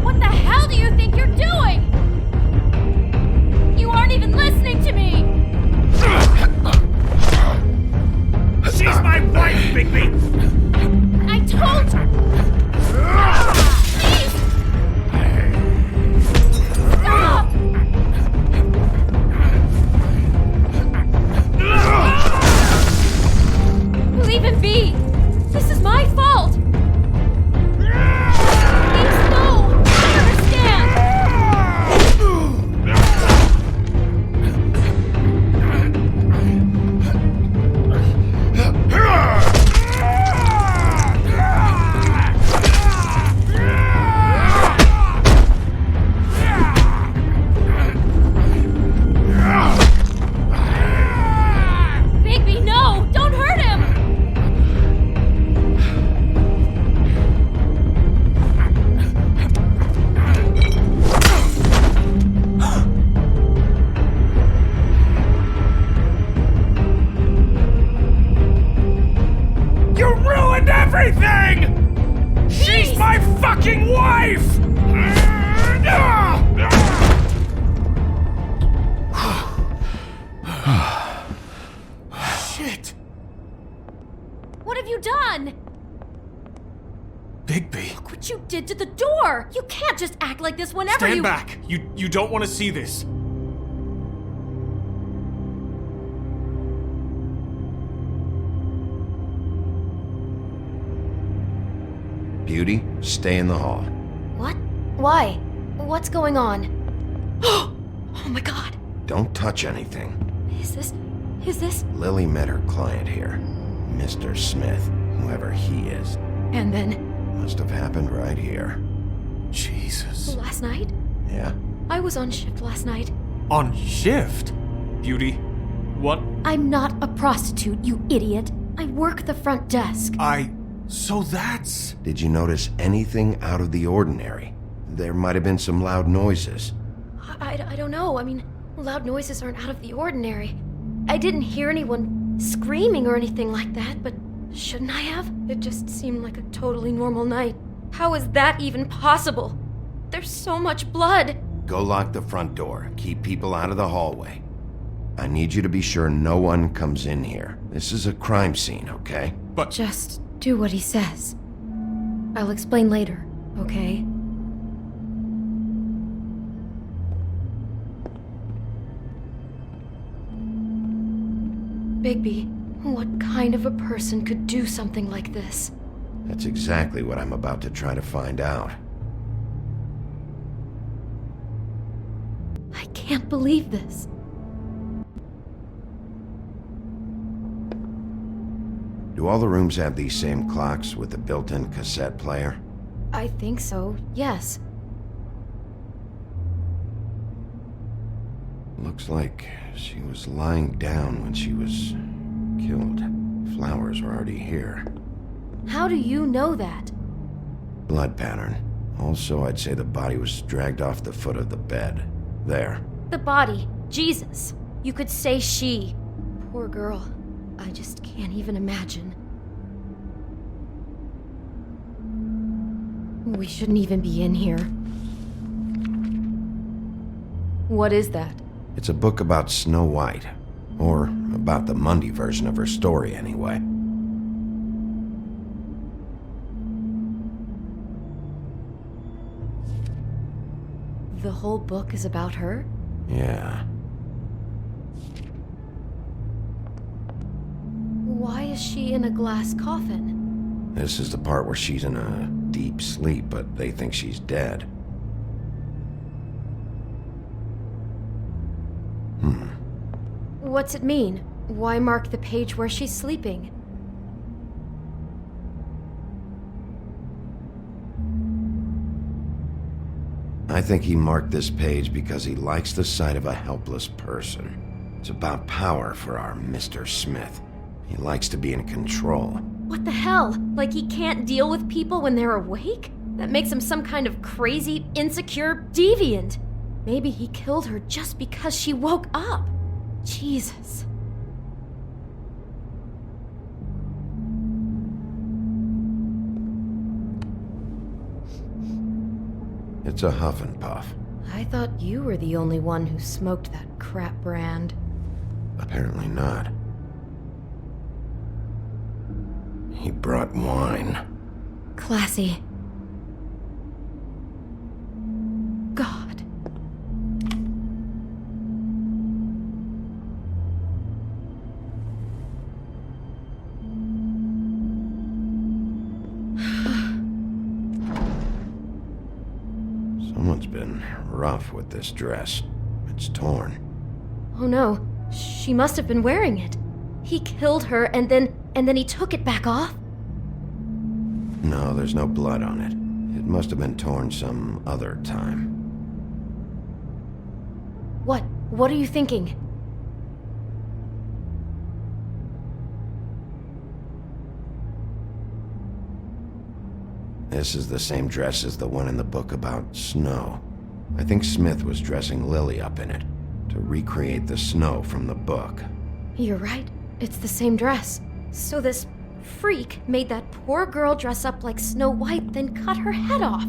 What the hell do you think you're doing? You aren't even listening to me! She's my wife, Bigby! I told you! Please! Stop! Leave him be! This is my fault! Please, no! I understand! Bigby, no! Don't hurt him! You ruined everything! She's my fucking wife! Shit! What have you done? Bigby. Look what you did to the door! You can't just act like this whenever Stand you- back! You don't want to see this. Beauty, stay in the hall. What? Why? What's going on? Oh my god. Don't touch anything. Is this? Lily met her client here. Mr. Smith, whoever he is. And then? Must have happened right here. Jesus. Last night? Yeah? I was on shift last night. On shift? Beauty, what? I'm not a prostitute, you idiot. I work the front desk. So that's... Did you notice anything out of the ordinary? There might have been some loud noises. I don't know. I mean, loud noises aren't out of the ordinary. I didn't hear anyone screaming or anything like that, but shouldn't I have? It just seemed like a totally normal night. How is that even possible? There's so much blood. Go lock the front door. Keep people out of the hallway. I need you to be sure no one comes in here. This is a crime scene, okay? But... Just do what he says. I'll explain later, okay? Bigby, what kind of a person could do something like this? That's exactly what I'm about to try to find out. I can't believe this. Do all the rooms have these same clocks with the built-in cassette player? I think so, yes. Looks like she was lying down when she was killed. Flowers were already here. How do you know that? Blood pattern. Also, I'd say the body was dragged off the foot of the bed. There. The body. Jesus. You could say she. Poor girl. I just can't even imagine. We shouldn't even be in here. What is that? It's a book about Snow White. Or about the Mundy version of her story, anyway. The whole book is about her? Yeah. Why is she in a glass coffin? This is the part where she's in a deep sleep, but they think she's dead. What's it mean? Why mark the page where she's sleeping? I think he marked this page because he likes the sight of a helpless person. It's about power for our Mr. Smith. He likes to be in control. What the hell? Like he can't deal with people when they're awake? That makes him some kind of crazy, insecure deviant. Maybe he killed her just because she woke up. Jesus. It's a huff and puff. I thought you were the only one who smoked that crap brand. Apparently not. He brought wine. Classy. God. Someone's been rough with this dress. It's torn. Oh no, she must have been wearing it. He killed her and then he took it back off? No, there's no blood on it. It must have been torn some other time. What are you thinking? This is the same dress as the one in the book about snow. I think Smith was dressing Lily up in it to recreate the snow from the book. You're right. It's the same dress. So this freak made that poor girl dress up like Snow White, then cut her head off.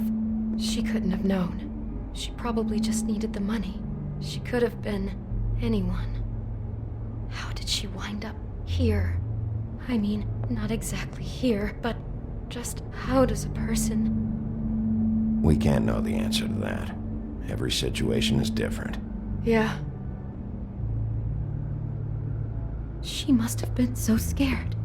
She couldn't have known. She probably just needed the money. She could have been anyone. How did she wind up here? I mean, not exactly here, but just how does a person... We can't know the answer to that. Every situation is different. Yeah. She must have been so scared.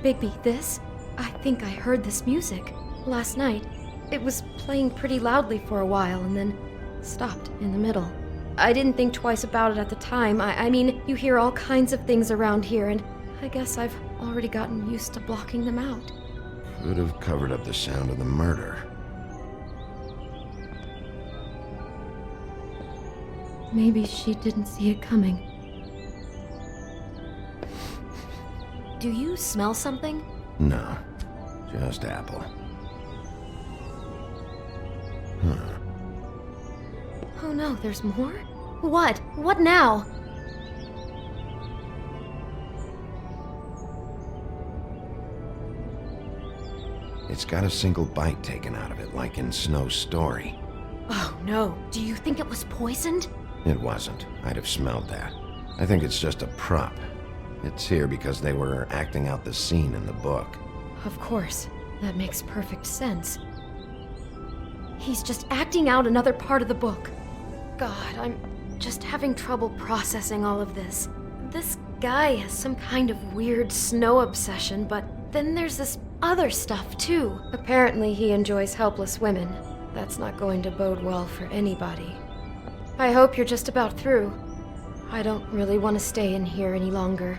Bigby, this? I think I heard this music. Last night. It was playing pretty loudly for a while and then stopped in the middle. I didn't think twice about it at the time. I mean, you hear all kinds of things around here, and I guess I've already gotten used to blocking them out. Could have covered up the sound of the murder. Maybe she didn't see it coming. Do you smell something? No, just apple. Huh. Oh no, there's more? What? What now? It's got a single bite taken out of it, like in Snow's story. Oh no, do you think it was poisoned? It wasn't. I'd have smelled that. I think it's just a prop. It's here because they were acting out the scene in the book. Of course. That makes perfect sense. He's just acting out another part of the book. God, I'm just having trouble processing all of this. This guy has some kind of weird snow obsession, but then there's this other stuff too. Apparently he enjoys helpless women. That's not going to bode well for anybody. I hope you're just about through. I don't really want to stay in here any longer.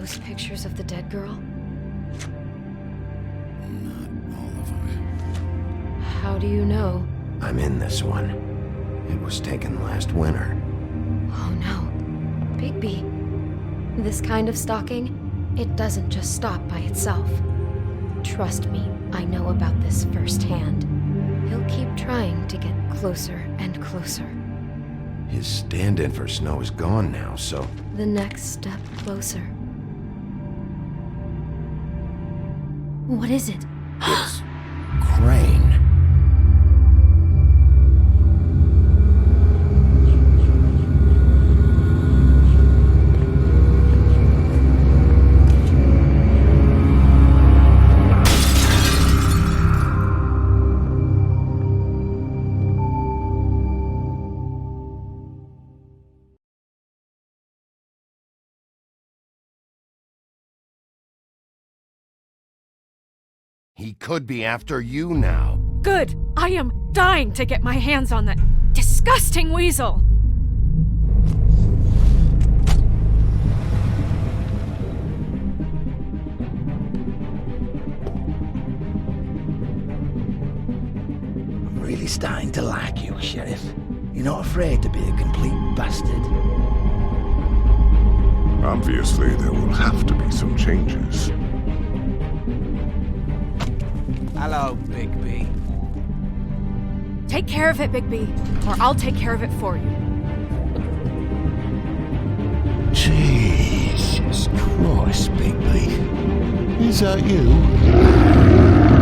Those pictures of the dead girl? Not all of them. How do you know? I'm in this one. It was taken last winter. Oh no. Bigby. This kind of stalking, it doesn't just stop by itself. Trust me, I know about this firsthand. He'll keep trying to get closer and closer. His stand-in for Snow is gone now, so... The next step closer. What is it? It's... Crane. He could be after you now. Good! I am dying to get my hands on that disgusting weasel! I'm really starting to like you, Sheriff. You're not afraid to be a complete bastard. Obviously, there will have to be some changes. Hello, Bigby. Take care of it, Bigby, or I'll take care of it for you. Jesus Christ, Bigby. Is that you?